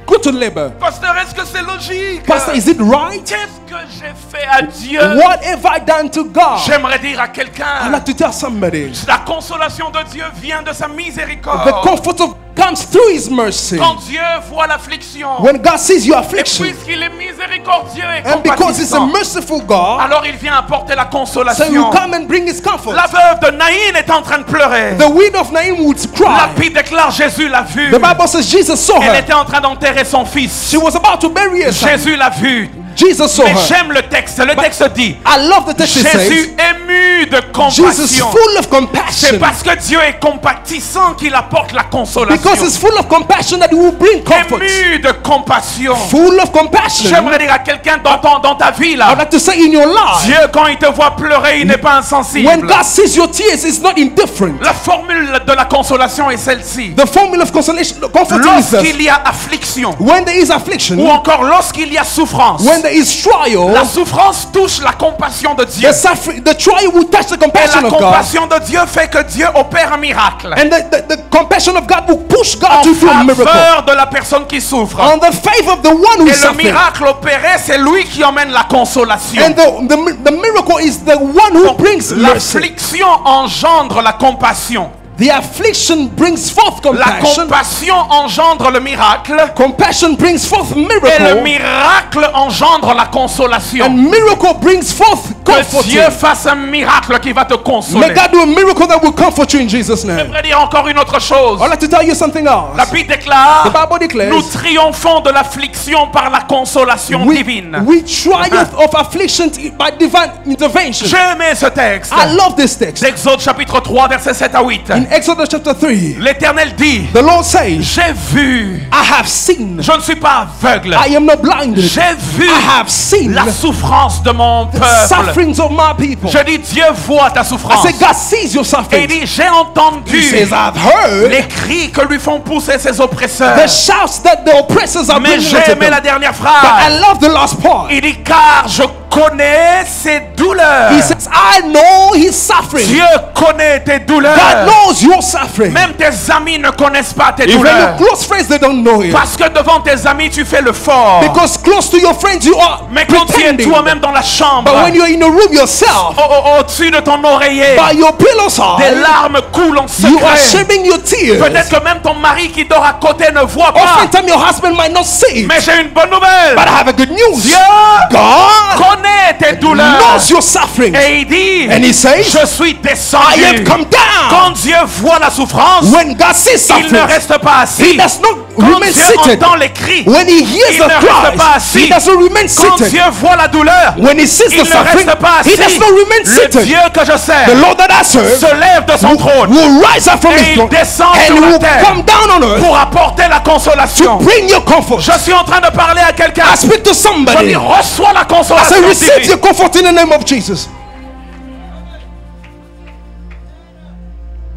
go to labor. Pasteur, est-ce que c'est logique? Pastor, is it right? Qu'est-ce que j'ai fait à Dieu? What have I done to God? J'aimerais dire à I'd quelqu'un, like to tell somebody. la consolation de Dieu vient de sa miséricorde. The comfort of comes through His mercy. Quand Dieu voit l'affliction, When God sees your et affliction, puisqu'il est miséricordieux et and because He's a compatissant, merciful God, alors il vient apporter la so He consolation. will come and bring His comfort. La veuve de Naïn est en train de pleurer. The widow of Naim would La cry. Bible déclare Jésus l'a vue. The Bible says Jesus saw Elle her. était en train d'enterrer son fils. She was about to bury her son. Jésus l'a vue. Jesus saw Mais her. j'aime le texte. Le texte dit, I love the text. It says Jésus ému de Jesus compassion. full of C'est compassion. parce que Dieu est compatissant qu'il apporte la consolation. Because He's full of compassion that He will bring comfort. Ému de compassion. Full of compassion. J'aimerais dire à quelqu'un dans ta vie I'd là, like to say in your life, Dieu quand il te voit pleurer, il n'est pas when insensible. God sees your tears, it's not indifferent. La formule de la consolation est celle-ci. The formula of consolation, comfort is this. Lorsqu'il y a affliction, When there is affliction, ou encore lorsqu'il y a souffrance, when there is trial, la souffrance touche la compassion de Dieu. the trial will touch the Et compassion la of God. compassion de Dieu fait que Dieu opère un miracle And the compassion of God will push God en to do a miracle. faveur de la personne qui souffre. On the favor of the one who Et is le suffering. miracle opéré, c'est lui qui emmène la consolation. And the miracle is the one who brings mercy. L'affliction engendre la compassion. The affliction brings forth La compassion. compassion engendre le miracle. Compassion brings forth Et le miracle. miracle engendre la consolation. And miracle brings forth Que Dieu comfort. fasse un miracle qui va te May consoler. God do a miracle that will comfort you in Jesus' name. J'aimerais dire encore une autre chose. I'd like to tell you something La else. Bible déclare, The Bible declares, nous triomphons de l'affliction par la consolation divine. we triumph of affliction by divine intervention. J'ai aimé ce texte. I love this text. Exode chapitre 3, versets 7 à 8. In Exodus chapter 3, L'Éternel dit, the Lord says, j'ai vu, I have seen, je ne suis pas aveugle, I am not blinded, j'ai vu I have seen la souffrance de mon the peuple. sufferings of my people. Je dis, Dieu voit ta I souffrance. say, God sees your Et il suffering. dit, j'ai He entendu says, I've heard les cris que lui font pousser ses oppresseurs. the shouts that the oppressors are Mais bringing j'ai unto aimé them. la dernière But I phrase. love the last part. Il dit, car je connaît ses douleurs. He says, I know his suffering. Dieu connaît tes douleurs. God knows your suffering. Même tes amis ne connaissent pas tes Even douleurs. your close friends, they don't know it. Parce que devant tes amis, tu fais le fort. Because close to your friends, you are Mais quand tu es pretending. toi-même dans la chambre, But when you're in a room yourself, au-dessus de ton oreiller, by your pillow des side, larmes coulent en you are secret. shedding your tears. Peut-être que même ton mari qui dort à côté ne voit pas. Oftentimes your husband might not see it. Mais j'ai une bonne nouvelle. But I have a good news. Dieu God connaît tes douleurs. knows your suffering. Et il dit, And he says, je suis I have descendu. come down. Quand Dieu voit la souffrance, When God sees il ne suffering, reste pas he assis. does not Quand remain Dieu seated. entend les cris, When he hears il the ne reste pas cries, assis. he doesn't remain Quand seated. Dieu voit la douleur, When he sees il the ne suffering, reste pas assis. he does not remain Le seated. Dieu que je The sers Lord that I serve se lève de son trône will rise up from et his il throne descend and sur la will terre come down on earth pour apporter la to consolation. bring you comfort. Je suis en train de parler à quelqu'un. I speak to Je somebody. dis, reçois la I say, consolation receive divine. your comfort in the name of Jesus.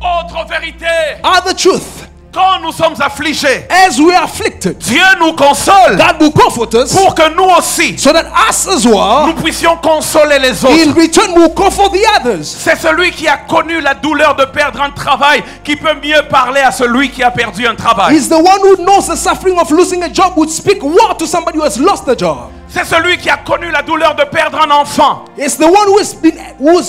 Autre vérité, Other truth, quand nous sommes affligés, as we are afflicted, Dieu nous console God will comfort us pour que nous aussi, so that us as well, nous puissions consoler les in autres. return, will comfort the others. C'est celui qui a connu la douleur de perdre un travail qui peut mieux parler à celui qui a perdu un travail. He's the one who knows the suffering of losing a job, would speak well to somebody who has lost a job. C'est celui qui a connu la douleur de perdre un enfant It's the one who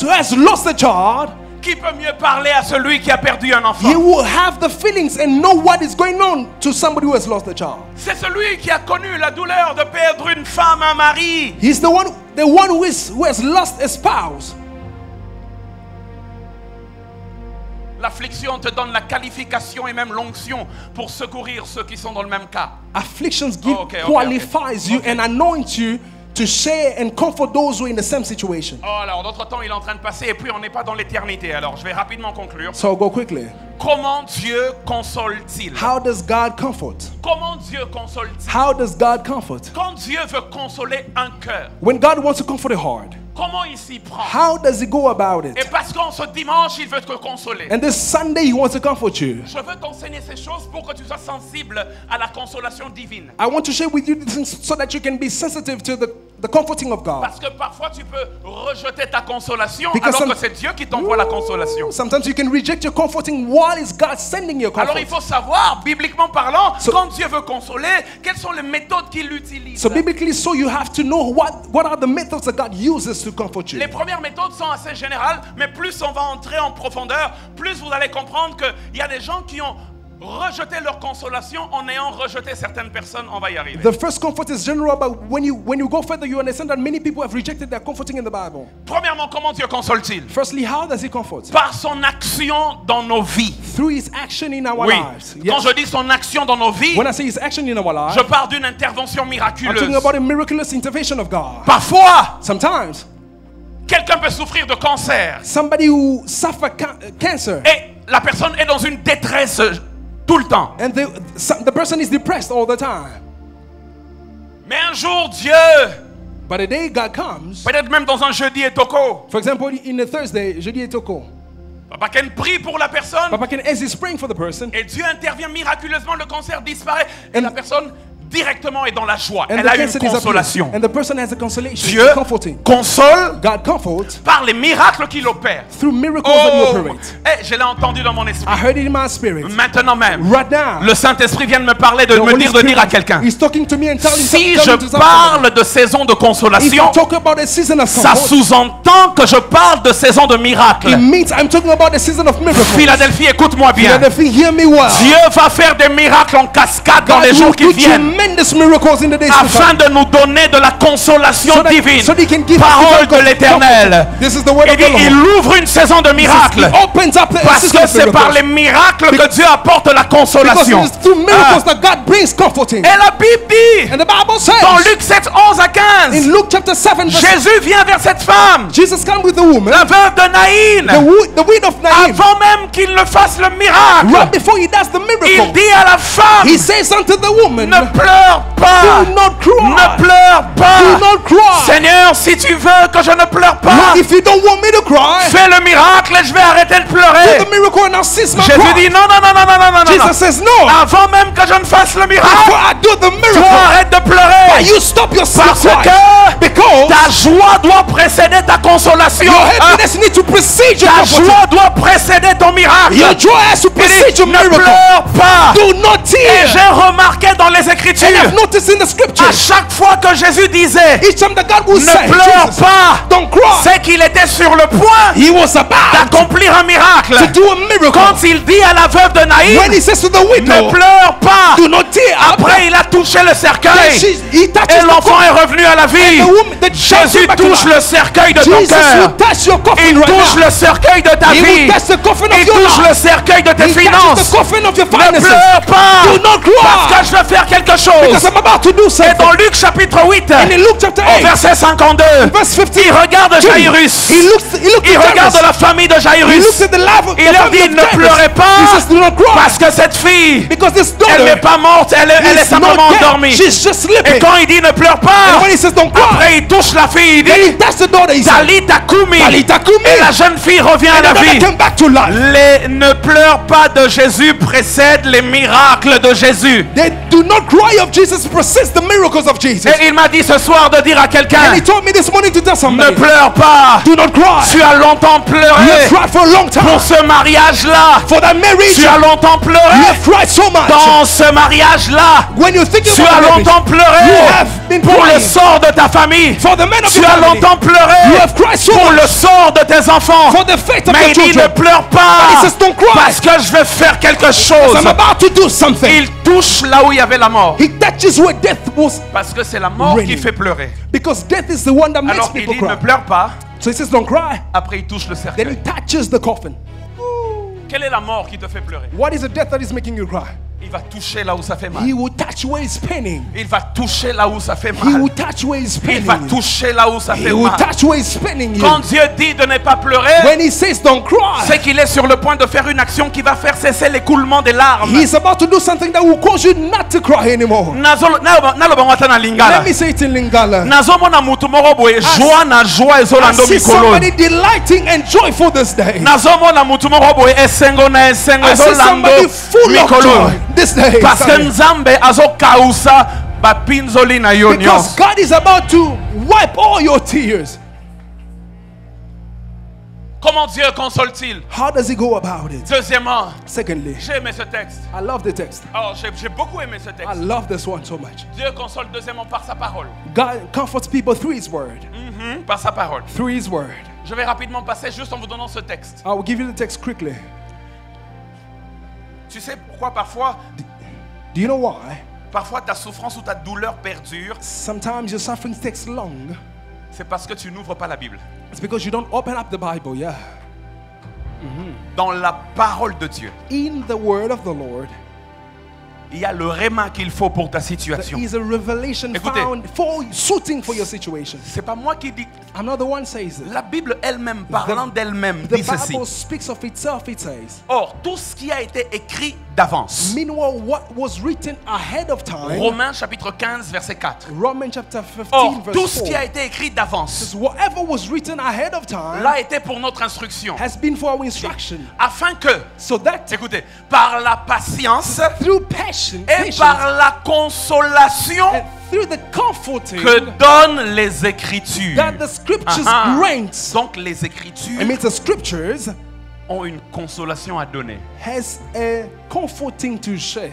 has lost a child. qui peut mieux parler à celui qui a perdu un enfant. He will have the feelings and know what is going on to somebody who has lost a child. C'est celui qui a connu la douleur de perdre une femme, un mari. He's the one who has lost a spouse. L'affliction te donne la qualification et même l'onction pour secourir ceux qui sont dans le même cas. Afflictions qualifies you Okay. and anoints you to share and comfort those who are in the same situation. Oh, alors, notre temps, il est en train de passer et puis on n'est pas dans l'éternité. Alors, je vais rapidement conclure. So I'll go quickly. Comment Dieu console-t-il? How does God comfort? Comment Dieu console-t-il? How does God comfort? Quand Dieu veut consoler un cœur, When God wants to comfort a heart, comment il s'y prend? how does he go about Et it? parce qu'en ce dimanche, il veut te consoler. And this Sunday, he wants to comfort you. Je veux t'enseigner ces choses pour que tu sois sensible à la consolation divine. I want to share with you these things so that you can be sensitive to the comforting of God. Parce que parfois tu peux rejeter ta consolation Because alors que c'est Dieu qui t'envoie la consolation. Sometimes you can reject your comforting while it's God sending your Alors il comfort. faut savoir, bibliquement parlant, So- quand Dieu veut consoler, quelles sont les méthodes qu'il utilise. So biblically, so you have to know what are the methods that God uses to comfort you. Les premières méthodes sont assez générales, mais plus on va entrer en profondeur, plus vous allez comprendre qu'il y a des gens qui ont rejeté leur consolation en ayant rejeté certaines personnes. On va y arriver. The first comfort is general, but when you go further, you understand that many people have rejected their comforting in the Bible. Premièrement, comment Dieu console-t-il? Firstly, how does he comfort? Par son action dans nos vies. Through his action in our Oui. lives. Quand Yes. je dis son action dans nos vies, When I say his action in our lives, je parle d'une intervention I'm miraculeuse. talking about a miraculous intervention of God. Parfois, Sometimes, quelqu'un peut souffrir de cancer somebody who suffer cancer, et la personne est dans une détresse tout le temps. and the person is depressed all the time. Mais un jour, Dieu, But the day God comes, peut-être même dans un jeudi et toko, for example, in a Thursday, jeudi et toko, Papa Ken prie pour la personne Papa Ken, as he's praying for the person, et Dieu intervient miraculeusement, le cancer disparaît et And- la personne directement est dans la joie. and Elle the a une cancer disappears, consolation. and the person has a consolation, Dieu comforting. console God comforts par les miracles qu'il opère. through miracles that he Oh, operates. je l'ai entendu dans mon esprit. I heard it in my spirit. Maintenant même, Right now, le Saint-Esprit vient de me parler, de the me Holy dire de dire à Spirit quelqu'un. is talking to me and telling Si telling je to somebody. parle de saison de If consolation, I talk about a season of ça comfort, sous-entend que je parle de saison de miracle. it means I'm talking about a season of miracles. Philadelphie, écoute-moi bien. Philadelphia, hear me well. Dieu va faire des miracles en cascade dans God les will jours qui do viennent tremendous miracles in the days to afin come. de nous donner de la consolation So that- divine. so they can give us Parole the de l'Éternel. This is the word Il of dit, the Lord. il ouvre une saison de miracles. He opens up a Parce season que of c'est par les miracles. miracles que Dieu apporte la Because consolation. it's through miracles that God brings comforting. Et la Bible dit, And the Bible says dans Luc 7, 11 à 15, in Luke chapter 7, verse, Jésus vient vers cette femme, Jesus came with the woman, la veuve de Naïn, the widow of Naim. avant même qu'il ne fasse le miracle. Right before he does the Il miracle, dit à la femme, he says unto the woman, ne pleure pleure pas. Do not cry. Ne pleure pas. Do not cry. Seigneur, si tu veux que je ne pleure pas, Lord, if you don't want me to cry, fais le miracle et je vais arrêter de do pleurer. the miracle and I'll cease my Jésus cry. dit non, non, non, non, non, non, non, non. Jesus says no. Avant même que je ne fasse le Before miracle, I do the toi miracle, arrête de pleurer. you stop your Parce cry. que Because ta joie doit précéder ta consolation. your happiness needs to precede your Ta comfort. joie doit précéder ton miracle. Your joy has to Il precede dit, your ne miracle. pleure pas. Do not Et tear. j'ai remarqué dans les Écritures, And I've noticed in the à scriptures, chaque fois que Jésus disait each time that God will say, ne pleure Jesus, pas, don't cry, c'est qu'il était sur le point he was about d'accomplir un miracle. to do a miracle. Quand il dit à la veuve de When Naïm, he says to the ne widow, pleure pas. do not tear. Après, il a touché le Then cercueil he touches et the l'enfant coffin. est revenu à la vie. The woman, the child Jésus came back to touche life. le cercueil de ton Jesus cœur. will touch your coffin Il right touche now. le cercueil de ta He will vie. touch the coffin of Il your touche le life. cercueil de tes He touches finances. the coffin of your Ne finances. pleure pas. Do not Parce cry. que je vais faire quelque Because chose. I'm about to do Et something. dans Luc chapitre 8, And in Luke chapter au 8, verset 52, verse 15, il regarde Jairus. he looked Il at regarde Jairus. la famille de He Jairus. looked at the life of Il the leur family dit of ne Jairus. pleurez He pas says, do not cry. parce que cette fille, Because this elle daughter n'est pas morte, elle est is simplement not dead. endormie. She's just Et sleeping. quand il dit ne pleure And pas, when he says don't cry, après il touche la fille, il then he dit touched the daughter. He said, Talita Kumi. Talita Kumi. Et la jeune fille revient à And la the daughter vie. came back to life. Les ne pleure pas de Jésus précèdent les miracles de Jésus. They do not cry of Jesus, precedes the miracles of Jesus. Et il m'a dit ce soir de dire à And quelqu'un, he told me this morning to tell ne somebody, pleure pas. do not cry. Tu as longtemps You pleuré have cried for a long time. pour ce mariage-là. For that marriage, Tu as longtemps you pleuré have cried so much. dans ce mariage-là. When you think Tu about as marriage, longtemps you pleuré have been pour le crying. sort de ta famille. For the men of Tu your as family, longtemps you pleuré have cried so pour le much. sort de tes enfants. For the fate of Mais your il dit ne children. pleure But pas he says don't cry. parce que je vais faire quelque chose. I'm about to do something. Il touche là où il y avait la mort. He touches where death was. Parce que c'est la mort qui Raining. fait pleurer. Because death is the one that makes Alors il people dit ne cry. pleure pas. So he says don't cry. Après il touche le Then he cercueil. touches the coffin. Quelle est la mort qui te fait pleurer? What is the death that is making you cry? Il va toucher là où ça fait mal. He will touch where it's paining. Il va toucher là où ça fait He mal. will touch where it's Il va paining. toucher là où ça He fait will mal. touch where it's paining you. Quand Dieu dit de ne pas pleurer, When he says don't cry, c'est qu'il est sur le point de faire une action qui va faire cesser l'écoulement des larmes. he's about to do something that will cause you not to cry anymore. Nalobangata na lingala. Let me say it in Lingala. Nazomona mutu moko boye joie na joie I ezolanda see mikolo. somebody delighting and joyful this day. Nazomona mutu moko boye esengo na esengo I see ezolanda somebody full of mikolo. joy this day. Parce que Sunday. Nzambe azokausa bapinzoli na yo Because nyonso. God is about to wipe all your tears. Comment Dieu console-t-il? How does he go about it? Deuxièmement, Secondly, j'ai aimé ce texte. I love the text. Alors, j'ai beaucoup aimé ce I texte. love this one so much. Dieu console deuxièmement par sa parole. God comforts people through his word. Par sa parole. Through his word. Je vais rapidement passer juste en vous donnant ce texte. I will give you the text quickly. Tu sais pourquoi parfois, Do you know why? parfois ta souffrance ou ta douleur perdure? Sometimes your suffering takes long. C'est parce que tu n'ouvres pas la Bible. It's because you don't open up the Bible, yeah. Dans la parole de Dieu, In the word of the Lord, il y a le réma qu'il faut pour ta there situation. is a revelation Écoutez. found for suiting for your situation. C'est pas moi qui dis. I'm not the one says it. La Bible elle-même, parlant d'elle-même, The dit ceci. Bible speaks of itself, it says. Or, tout ce qui a été écrit d'avance. Meanwhile, what was written ahead of time, Romains chapitre 15, verset 4. Romans chapter 15, Or, tout verse ce 4, qui a été écrit d'avance, says, whatever was written ahead of time l'a été pour notre instruction. has been for our instruction, Afin que, so that écoutez, par la patience through passion, et patience, par la consolation and through the comforting que donnent les Écritures. that the scriptures Ah, ah. grant. Donc les Écritures It means the scriptures ont une consolation à donner. has a comforting to share.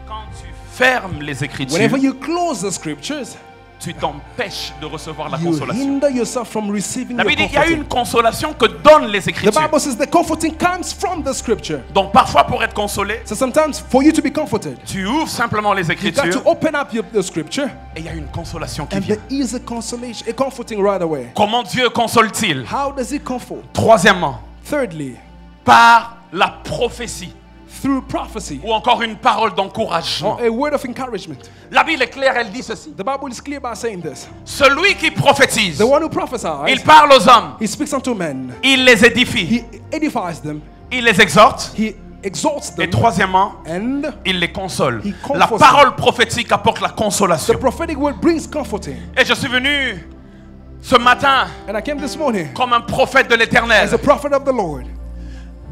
Quand tu fermes les Écritures, Whenever you close the scriptures, tu t'empêches de recevoir la you consolation. hinder yourself from receiving La your Bible dit il y a comforting. une consolation que donnent les The Écritures. Bible says the comforting comes from the scripture. Donc parfois pour être consolé, So sometimes for you to be comforted, tu ouvres simplement les you got Écritures to open up the scripture, et il y a une consolation qui and vient. there is a consolation, a comforting right away. Comment Dieu console-t-il? How does he comfort? Troisièmement, Thirdly, par la prophétie through prophecy ou encore une parole d'encouragement. or a word of encouragement. La Bible est claire, elle dit ceci. The Bible is clear by saying this. Celui qui prophétise, The one who prophesies, il parle aux hommes, he speaks unto men, il les édifie, he edifies them, il les exhorte he exalts them. Et troisièmement, And il les console. He comforts La them. parole prophétique apporte la the consolation. prophetic word brings comforting. Et je suis venu ce matin And I came this morning comme un prophète de l'Éternel, as a prophet of the Lord.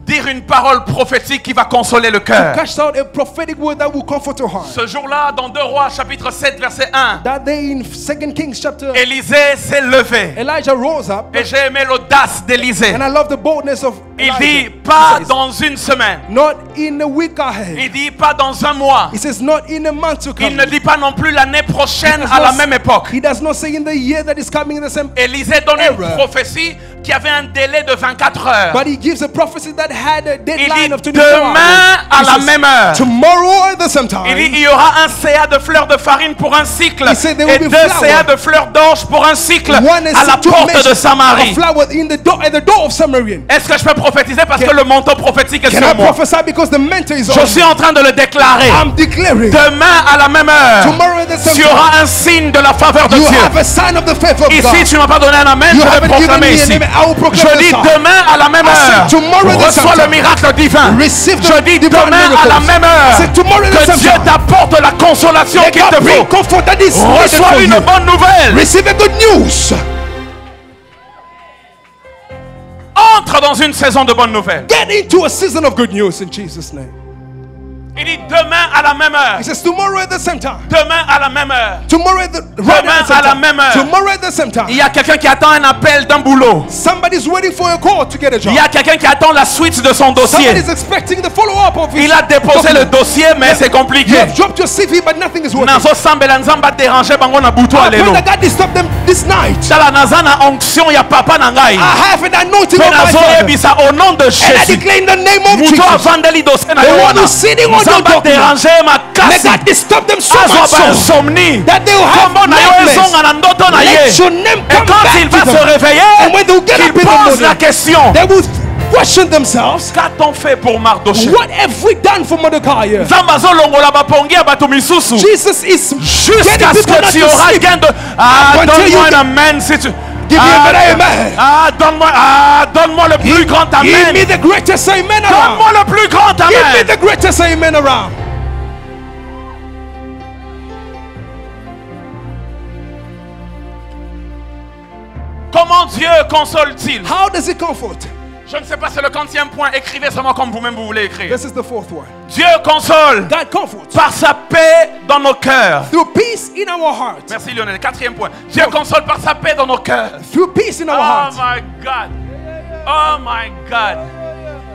dire une parole prophétique qui va consoler le cœur. Cast out a prophetic word that will comfort your heart. Ce jour-là, dans 2 Rois, chapitre 7, verset 1, That day in 2 Kings chapter, Élisée s'est levé. Elijah rose up. Et j'ai aimé l'audace d'Élisée. And I love the boldness of Il Elijah. dit, He pas says, dans une semaine. not in a week ahead. Il dit, pas dans un mois. He says, not in a month to come. Il ne dit pas non plus l'année prochaine He does à la not- même époque. He does not say in the year that is coming in the same. Élisée donne une Error. prophétie qui avait un délai de 24 heures. But he gives a prophecy that had a Il deadline dit, of 24 demain hours. à He la says, même heure. tomorrow at the same time. Il dit, il y aura un CA de fleurs de farine pour un cycle He said there et will be 2 flour. CA de fleurs d'orge pour un cycle One is à la to porte measure de Samarie. a flower in the door, at the door of Samaria. Est-ce que je peux prophétiser parce que Can- le manteau prophétique est Can I sur moi? prophesy because the mentor is Je on suis me? en train de le déclarer. I'm declaring Demain à la même heure, tomorrow at the same tu time. auras un signe de la faveur de You Dieu. have a sign of the faith of Ici, God. tu ne m'as pas donné un amen, You je vais haven't given proclamer me a ici. name, I will proclaim Je the dis sign. demain à la même I said heure, tomorrow at the reçois same le time. miracle divin. Receive the Je dis divine demain miracles. à la même heure, Say tomorrow at the que same Dieu time. t'apporte la consolation Let qu'il te God bring faut. comfort that is needed Reçois for une you. bonne nouvelle. Receive a good news. Entre dans une saison de bonnes nouvelles. Get into a season of good news in Jesus' name. Il dit demain à la même heure. He says tomorrow at the same time. Demain à la même heure. Tomorrow at the right Demain at the same à la time. même heure. Tomorrow at the same time. Il y a quelqu'un qui attend un appel d'un boulot. Somebody's waiting for a call to get a job. Il y a quelqu'un qui attend la suite de son dossier. Somebody's expecting the follow-up of his Il a déposé le dossier, mais c'est You compliqué. have dropped your CV, but nothing is working. Nazo sambela nzamba déranger bango na buto I pray alelo. that God disturb them this night. Tala naza na onction ya papa na ngai. I have an anointing Pe on my nazo father. yebisa au nom de And I Jésus. declare in the name of Muto Jesus. avandeli dossier na The yo one wana. who's sitting on your Nzamba document. déranger Let makasi. God disturb them so Azwa much ba so insomnie. that they will have Kombo na yo nightmares. ezonga na ndoto na ye. Let your name Et come quand back il va to se them. réveiller, And when they will get qu'il up in the pose la morning, question. they will question themselves, Qu'a-t-on fait pour Mardoché? what have we done for Mordecai? Nzamba azolongola bapongi ya bato misusu. Jesus is Jusqu'à getting ce people que not tu to auras sleep. gain de... Ah, Until donne-moi you un amen si tu... Give me a better amen. Donne-moi le plus grand Give amen. me the greatest amen around. Donne-moi le plus grand Give me amen. the greatest amen around. Comment Dieu console-t-il? How does it comfort? Je ne sais pas, c'est le 40e point. Écrivez seulement comme vous-même vous voulez écrire. This is the fourth one. Dieu console God comforts par sa paix dans nos cœurs. through peace in our heart. Merci Lionel. 4e point. Dieu console par sa paix dans nos cœurs. Through peace in our Oh heart. my God. Oh my God.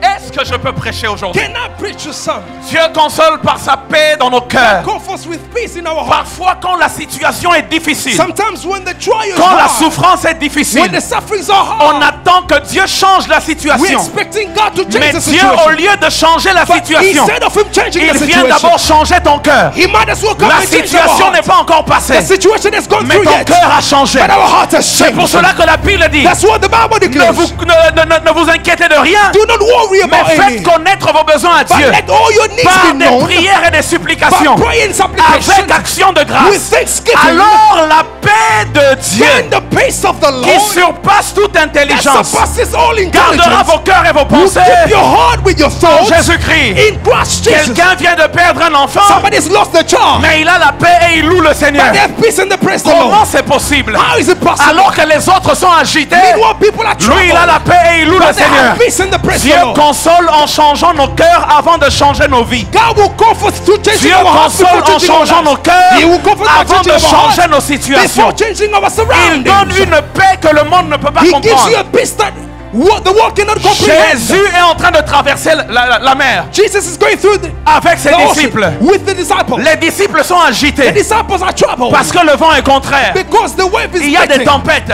Est-ce que je peux prêcher aujourd'hui? Can I preach to some? Dieu console par sa paix dans nos cœurs. Comforts with peace in our heart. Parfois quand la situation est difficile, Sometimes when the trial is quand la hard, souffrance est when difficile, the sufferings are on hard, attend que Dieu change la we're situation. expecting God to change Mais the Dieu, situation. au lieu de changer la But situation, instead of him changing il the vient situation, d'abord changer ton cœur. he might as well come La and change our situation n'est heart. pas encore passée, The situation has gone mais through ton yet, cœur a changé. but our heart has C'est pour changed. cela que la Bible dit, That's what the Bible ne declares. ne vous inquiétez de rien, Do not worry mais about any. faites connaître vos besoins à But Dieu let all your needs par be des known prières et des by supplications, prayer and supplication avec action de with grâce. thanksgiving. Alors la paix de Dieu, Then the peace of the qui Lord surpasse toute that intelligence, surpasses all gardera intelligence vos cœurs et vos will pensées keep your heart with your en thoughts Jésus-Christ. in Christ Jesus. Quelqu'un vient de perdre un enfant, Somebody's lost the child, mais il a la paix et il loue le Seigneur. but they have peace and they praise the Comment Lord. c'est possible? How is it possible? Alors que les autres sont agités, Meanwhile, people are lui il a la troubled, paix et il loue le but they Seigneur. have peace and they praise Dieu the Lord. console en changeant nos cœurs avant de changer nos vies. God will comfort through changing Dieu our hearts console before en changing our changeant nos lives. cœurs He will comfort by avant de changing our changer hearts nos situations. before changing our Il surroundings. donne une paix que le monde ne peut pas He gives you comprendre. a peace that the world cannot comprehend. Jésus est en train de traverser la mer Jesus is going through avec ses the ocean disciples. with the disciples. Les disciples sont The agités disciples are troubled parce que le vent est contraire. because the wave is Il y a des beating. tempêtes.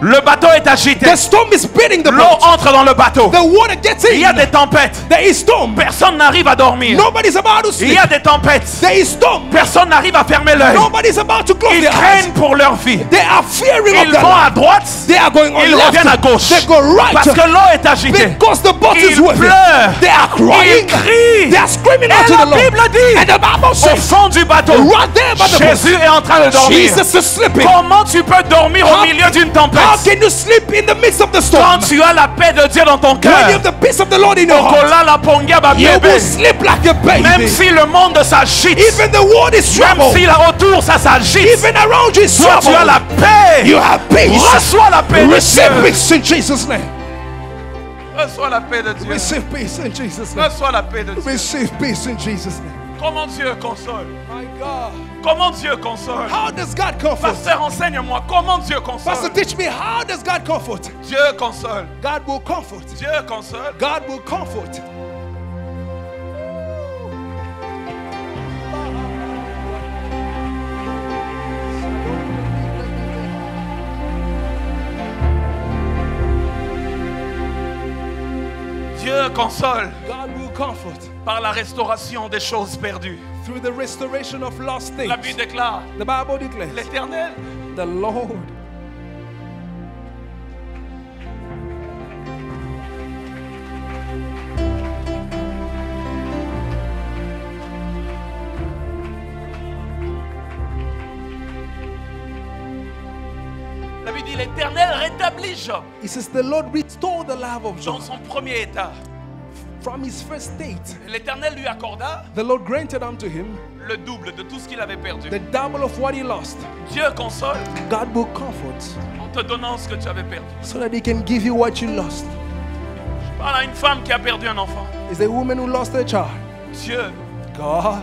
Le bateau est agité. The storm is beating the L'eau boat. entre dans le bateau. The water gets Il y a in. des tempêtes. There is storm. Personne n'arrive à dormir. Nobody's about to Il sleep. y a des tempêtes. There is storm. Personne n'arrive à fermer l'œil. Nobody's about to close Ils their eyes. craignent pour leur vie. They are fearing of Ils their vont life. à droite. They are going on Ils left. reviennent à gauche. They go right. Parce que l'eau est agitée. Because the boat is Ils waving. pleurent. They are crying. Ils crient. They are screaming out Et to la the Lord. Bible dit, And the Bible au says, fond du bateau, right there by the Jésus est en train de boat, dormir. Jesus is sleeping. Comment tu peux dormir au How- milieu d'une tempête? How can you sleep in the midst of the storm? Quand tu as la paix de Dieu dans ton When you cœur, have the peace of the Lord in your heart, Okola la ponga ba you bébé. will sleep like a Même baby. si le monde s'agite, Even the world is même troubled, si là autour ça s'agite, even around you is toi tu as la troubled, paix. you have peace. Reçois la paix de Receive Dieu. peace in Jesus' name. Reçois la paix de Dieu. Receive peace in Jesus' name. Reçois la paix de Dieu. Receive peace in Jesus' name. Comment Dieu console? My God. Comment Dieu console? How does God comfort? Pasteur, enseigne-moi comment Dieu console. Pastor, teach me, how does God comfort? Dieu console. God will comfort. Dieu console. God will comfort. Dieu console God will comfort par la restauration des choses perdues. through the restoration of lost things. La Bible déclare, The Bible declares, l'Éternel the Lord La Bible dit l'Éternel rétablit Job It says the Lord restored the life of dans Job son premier état. from his first state. L'Éternel lui accorda The Lord granted unto him le double de tout ce qu'il avait perdu. the double of what he lost. Dieu console God will comfort en te donnant ce que tu avais perdu. so that he can give you what you lost. Je parle à une femme qui a perdu un enfant. Is a woman who lost her child. Dieu God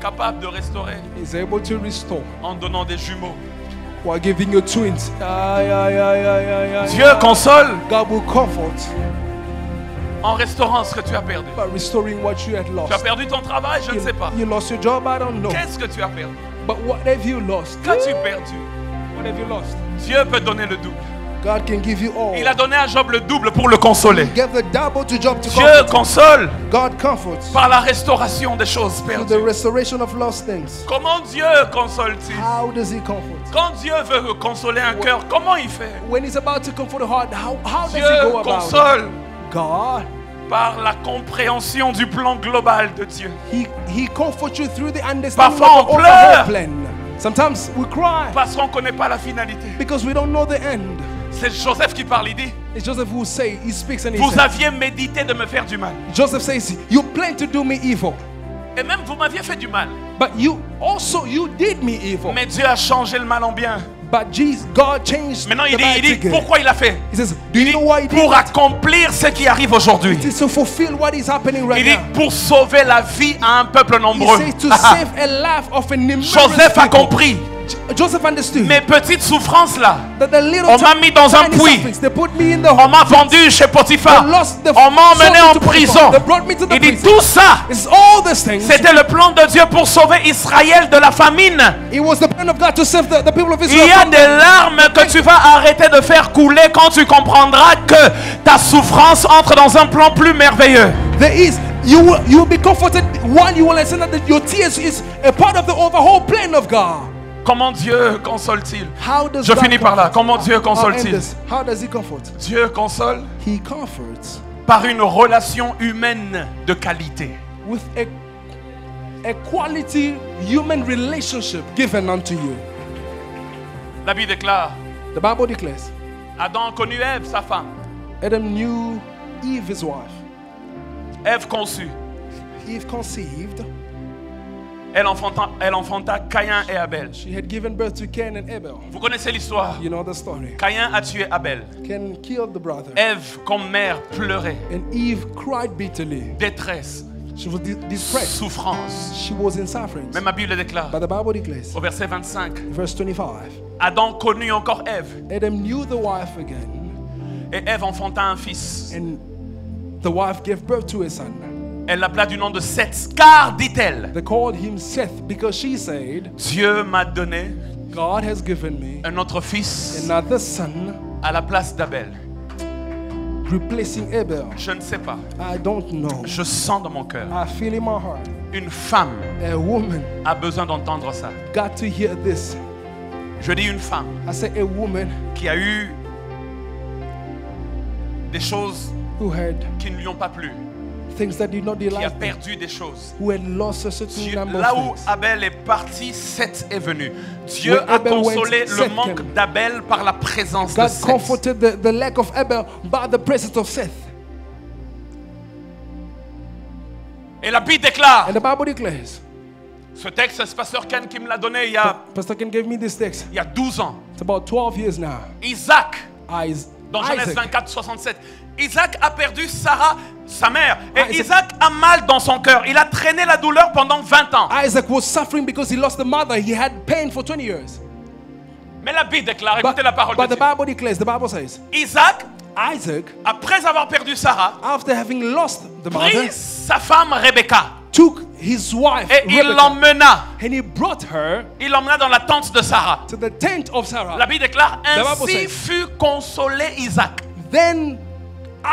capable de restaurer is able to restore en donnant des jumeaux. while giving you twins. Dieu console God will comfort en restaurant ce que tu as perdu. by restoring what you had Tu as lost. perdu ton travail, je ne sais pas. You lost your job, I don't know. Qu'est-ce que tu as perdu? But what have you lost? Qu'as-tu perdu? What have you lost? Dieu peut donner le double. God can give you all. Il a donné à Job le double pour le consoler. Give the double to Job to Dieu comfort. console God comforts par la restauration des choses through the perdues. restoration of lost things. Comment Dieu console-t-il? How does he comfort? Quand Dieu veut consoler un cœur, comment il fait? When he's about to comfort a heart, how does he Dieu go about console it? God, par la compréhension du plan global de Dieu. he comforts you through the understanding Parfois, of the on overall pleure. plan. Sometimes we cry Parce qu'on ne connaît pas la finalité. because we don't know the end. C'est Joseph qui parle, il dit, It's Joseph who say, he speaks and he vous says, aviez médité de me faire du mal. Joseph says, you plan to do me evil, Et même vous m'aviez fait du mal. but you did me evil. Mais Dieu a changé le mal en bien. But God changed Maintenant, the il bad dit to good. pourquoi il a fait? He says, do you know why he did Pour it? accomplir ce qui arrive aujourd'hui. It is to fulfill what is happening right Il dit now. pour sauver la vie à un peuple He nombreux. says to save a life of a numerous Joseph a people. compris. Joseph understood Mes petites souffrances là, that the little on m'a mis dans un tiny puits. sufferings, they put me in the On m'a vendu chez Potiphar. They lost the- On m'a emmené sold en me to Potiphar. prison. They brought me to the Il dit prison. tout ça, It's all these things. c'était le plan de Dieu pour sauver Israël de la famine. It was the plan of God to save the people of Il Israel. y a from- des larmes que tu vas arrêter de faire couler quand tu comprendras que ta souffrance entre dans un plan plus merveilleux. There is you will be comforted while you will understand that your tears is a part of the overall plan of God. Comment Dieu console-t-il? How does Je God finis par là. comfort? Comment Dieu I'll end console-t-il? this. How does he comfort? Dieu console He comforts par une relation humaine de qualité. with a quality human relationship given unto you. La Bible déclare, The Bible declares, Adam connut Ève, sa femme. Adam knew Eve, his wife. Ève conçut. Eve conceived. Elle enfanta Caïn et Abel. She had given birth to Cain and Abel. Vous connaissez l'histoire. You know the story. Caïn a tué Abel. Cain killed the brother. Ève, comme mère, pleurait. And Eve cried bitterly. Détresse, She was depressed. souffrance. She was in suffering. Même la Bible déclare, But the Bible declares, au verset 25, verse 25, Adam connut encore Ève. Adam knew the wife again, Et Ève enfanta un fils. and the wife gave birth to a son. Elle l'appela du nom de Seth, car, dit-elle, They called him Seth because she said, Dieu m'a donné God has given me un autre fils another son, à la place d'Abel. replacing Abel. Je ne sais pas. I don't know. Je sens dans mon cœur. I feel in my heart. Une femme A woman a besoin d'entendre ça. got to hear this. Je dis une femme I say a woman qui a eu des choses who had qui ne lui ont pas plu. things that did not qui a delight them, perdu des choses. who had lost a certain Dieu, number là of où things. Abel est parti, Seth est venu. Dieu Where a Abel went, consolé le Seth manque came. d'Abel par la présence de God Seth. comforted the lack of Abel by the presence of Seth. Et la Bible déclare, And the Bible declares, ce texte, c'est Pasteur Ken qui me l'a donné il y a Pastor Ken gave me this text. 12 ans. It's about 12 years now. Isaac, dans Genèse Isaac, 24, 67. Isaac a perdu Sarah, sa mère. Et Isaac- Isaac a mal dans son cœur. Il a traîné la douleur pendant 20 ans. Isaac was suffering because he lost the mother. He had pain for 20 years. Mais la Bible déclare, écoutez la parole But de the Dieu. Bible declares, the Bible says, Isaac, Isaac, après avoir perdu Sarah, after having lost the mother, prit sa femme Rebecca took his wife et il Rebekah, l'emmena. and he brought her Il l'emmena dans la tente de Sarah. to the tent of Sarah. La Bible déclare, Bible ainsi says- fut consolé Isaac Then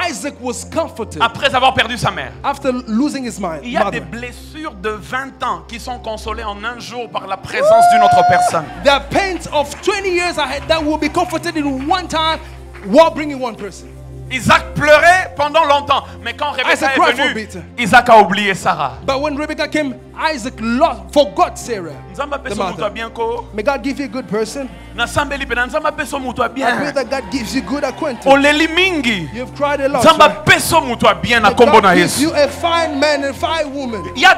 Isaac was comforted après avoir perdu sa mère. after losing his mind. Il y a Mother. des blessures de 20 ans qui sont consolées en un jour par la présence d'une autre personne. There are pains of 20 years ahead that will be comforted in one time while bringing one person. Isaac pleurait pendant longtemps, mais quand Rebecca Isaac est cried for a venue, bit. Isaac a oublié Sarah. But when Rebecca came, Isaac forgot Sarah. Nzamba The peso mutu mother. bien ko. May God give you a good person. Na sambeli pe na nzamba peso mutu I pray bien. that God gives you good acquaintance. Oleli mingi. You've cried a lot. Nzamba right? peso mutu bien na May kombo na God gives Yesu. you a fine man and fine woman. Il y a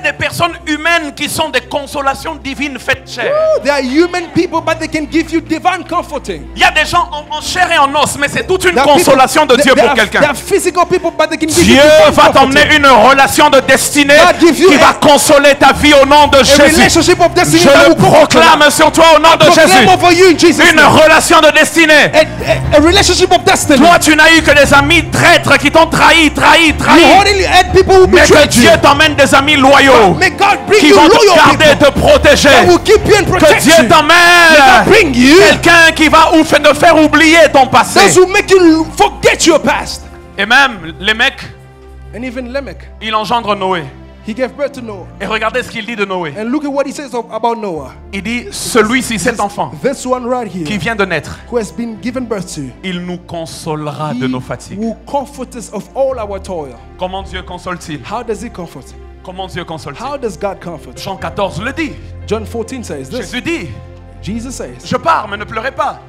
des personnes humaines qui sont des consolations divines faites chair. They are human people, but they can give you divine comforting. Il y a des gens en chair et en os, mais c'est toute une There are consolation de people- Dieu they pour are- quelqu'un. They are physical people, but they can give you Dieu divine va comforting. t'emmener une relation de destinée God gives you qui va consoler ta vie au nom de A Jésus. relationship of destiny Je that le will comfort your proclame life. sur toi au nom de Proclaim Jésus. over you in Jesus' Une name. relation de destinée. A relationship of destiny. Toi, tu n'as eu que des amis traîtres qui t'ont trahi. You only had people who Mais que betrayed you. Dieu t'emmène des amis loyaux May God bring qui you vont te loyal garder et people te protéger. that will keep you and Que protect Dieu you. May God t'emmène bring you quelqu'un qui va te faire oublier ton passé. those who make you forget your past. Et même les mecs, And even Lamech, il engendre Noé. he gave birth to Noah. Et regardez ce qu'il dit de Noé. And look at what he says about Noah. Il dit, celui-ci, cet enfant This one right qui here, vient de naître, who has been given birth to, il nous consolera de he nos fatigues. will comfort us of all our toil. Comment Dieu console-t-il? How does he comfort? Comment Dieu console-t-il? How does God comfort? Jean 14 le dit. John 14 says this. Jésus dit, Jesus says, je pars, mais ne pleurez pas,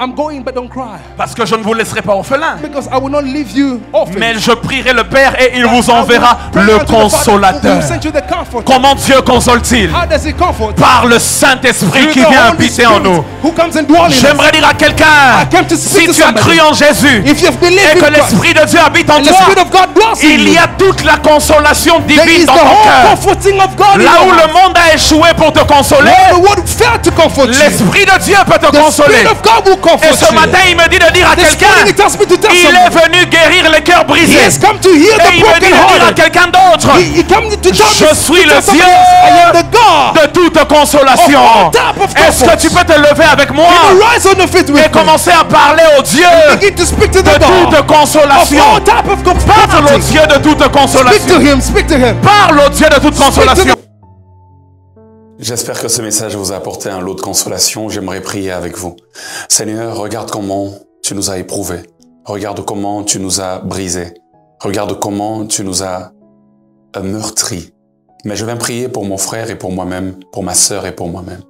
I'm going, but don't cry. parce que je ne vous laisserai pas orphelin. Because I will not leave you orphan. Mais je prierai le Père et il vous I will enverra pray le unto the Father, who consolateur. will send you the comfort. Comment Dieu console-t-il? How does he comfort? Par le Saint-Esprit Through qui the vient Holy habiter en Spirit nous. who comes and dwells in us. J'aimerais dire à quelqu'un, I came to speak si to tu as somebody. cru en Jésus If you have et believed que in Christ, l'Esprit de Dieu habite en and the Spirit toi, of God dwells in il y you, a toute la consolation there divine is dans the ton whole cœur. comforting of God in Là où your le heart. monde a échoué pour te consoler, Where the world failed to comfort you, l'Esprit de Dieu peut te the consoler. Spirit of God will comfort Et ce you. matin, il me dit de dire à This morning he quelqu'un, tells me to tell il est somebody, venu guérir les cœurs he brisés. has come to heal Et the il me dit de broken dire à hearted. quelqu'un d'autre, He came to tell je me suis to le tell somebody Dieu else, I am the God. de toute consolation. Of all type of Est-ce que comfort. tu peux te lever avec moi You know, rise on the feet et with me. commencer à parler au Dieu Begin to speak to de the God toute of consolation? all type of Parle au comfort. Dieu de toute Speak to consolation. him, speak to him. Parle au Dieu de toute Speak to consolation. the J'espère que ce message vous a apporté un lot de consolation. J'aimerais prier avec vous. Seigneur, regarde comment tu nous as éprouvés. Regarde comment tu nous as brisés. Regarde comment tu nous as meurtris. Mais je viens prier pour mon frère et pour moi-même, pour ma sœur et pour moi-même.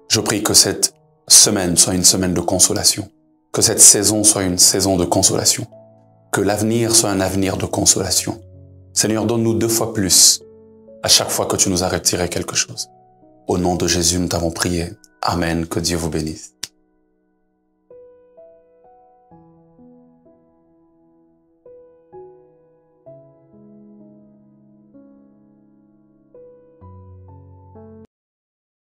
Je prie que cette semaine soit une semaine de consolation. Que cette saison soit une saison de consolation. Que l'avenir soit un avenir de consolation. Seigneur, donne-nous 2 fois plus à chaque fois que tu nous as retiré quelque chose. Au nom de Jésus, nous t'avons prié. Amen. Que Dieu vous bénisse.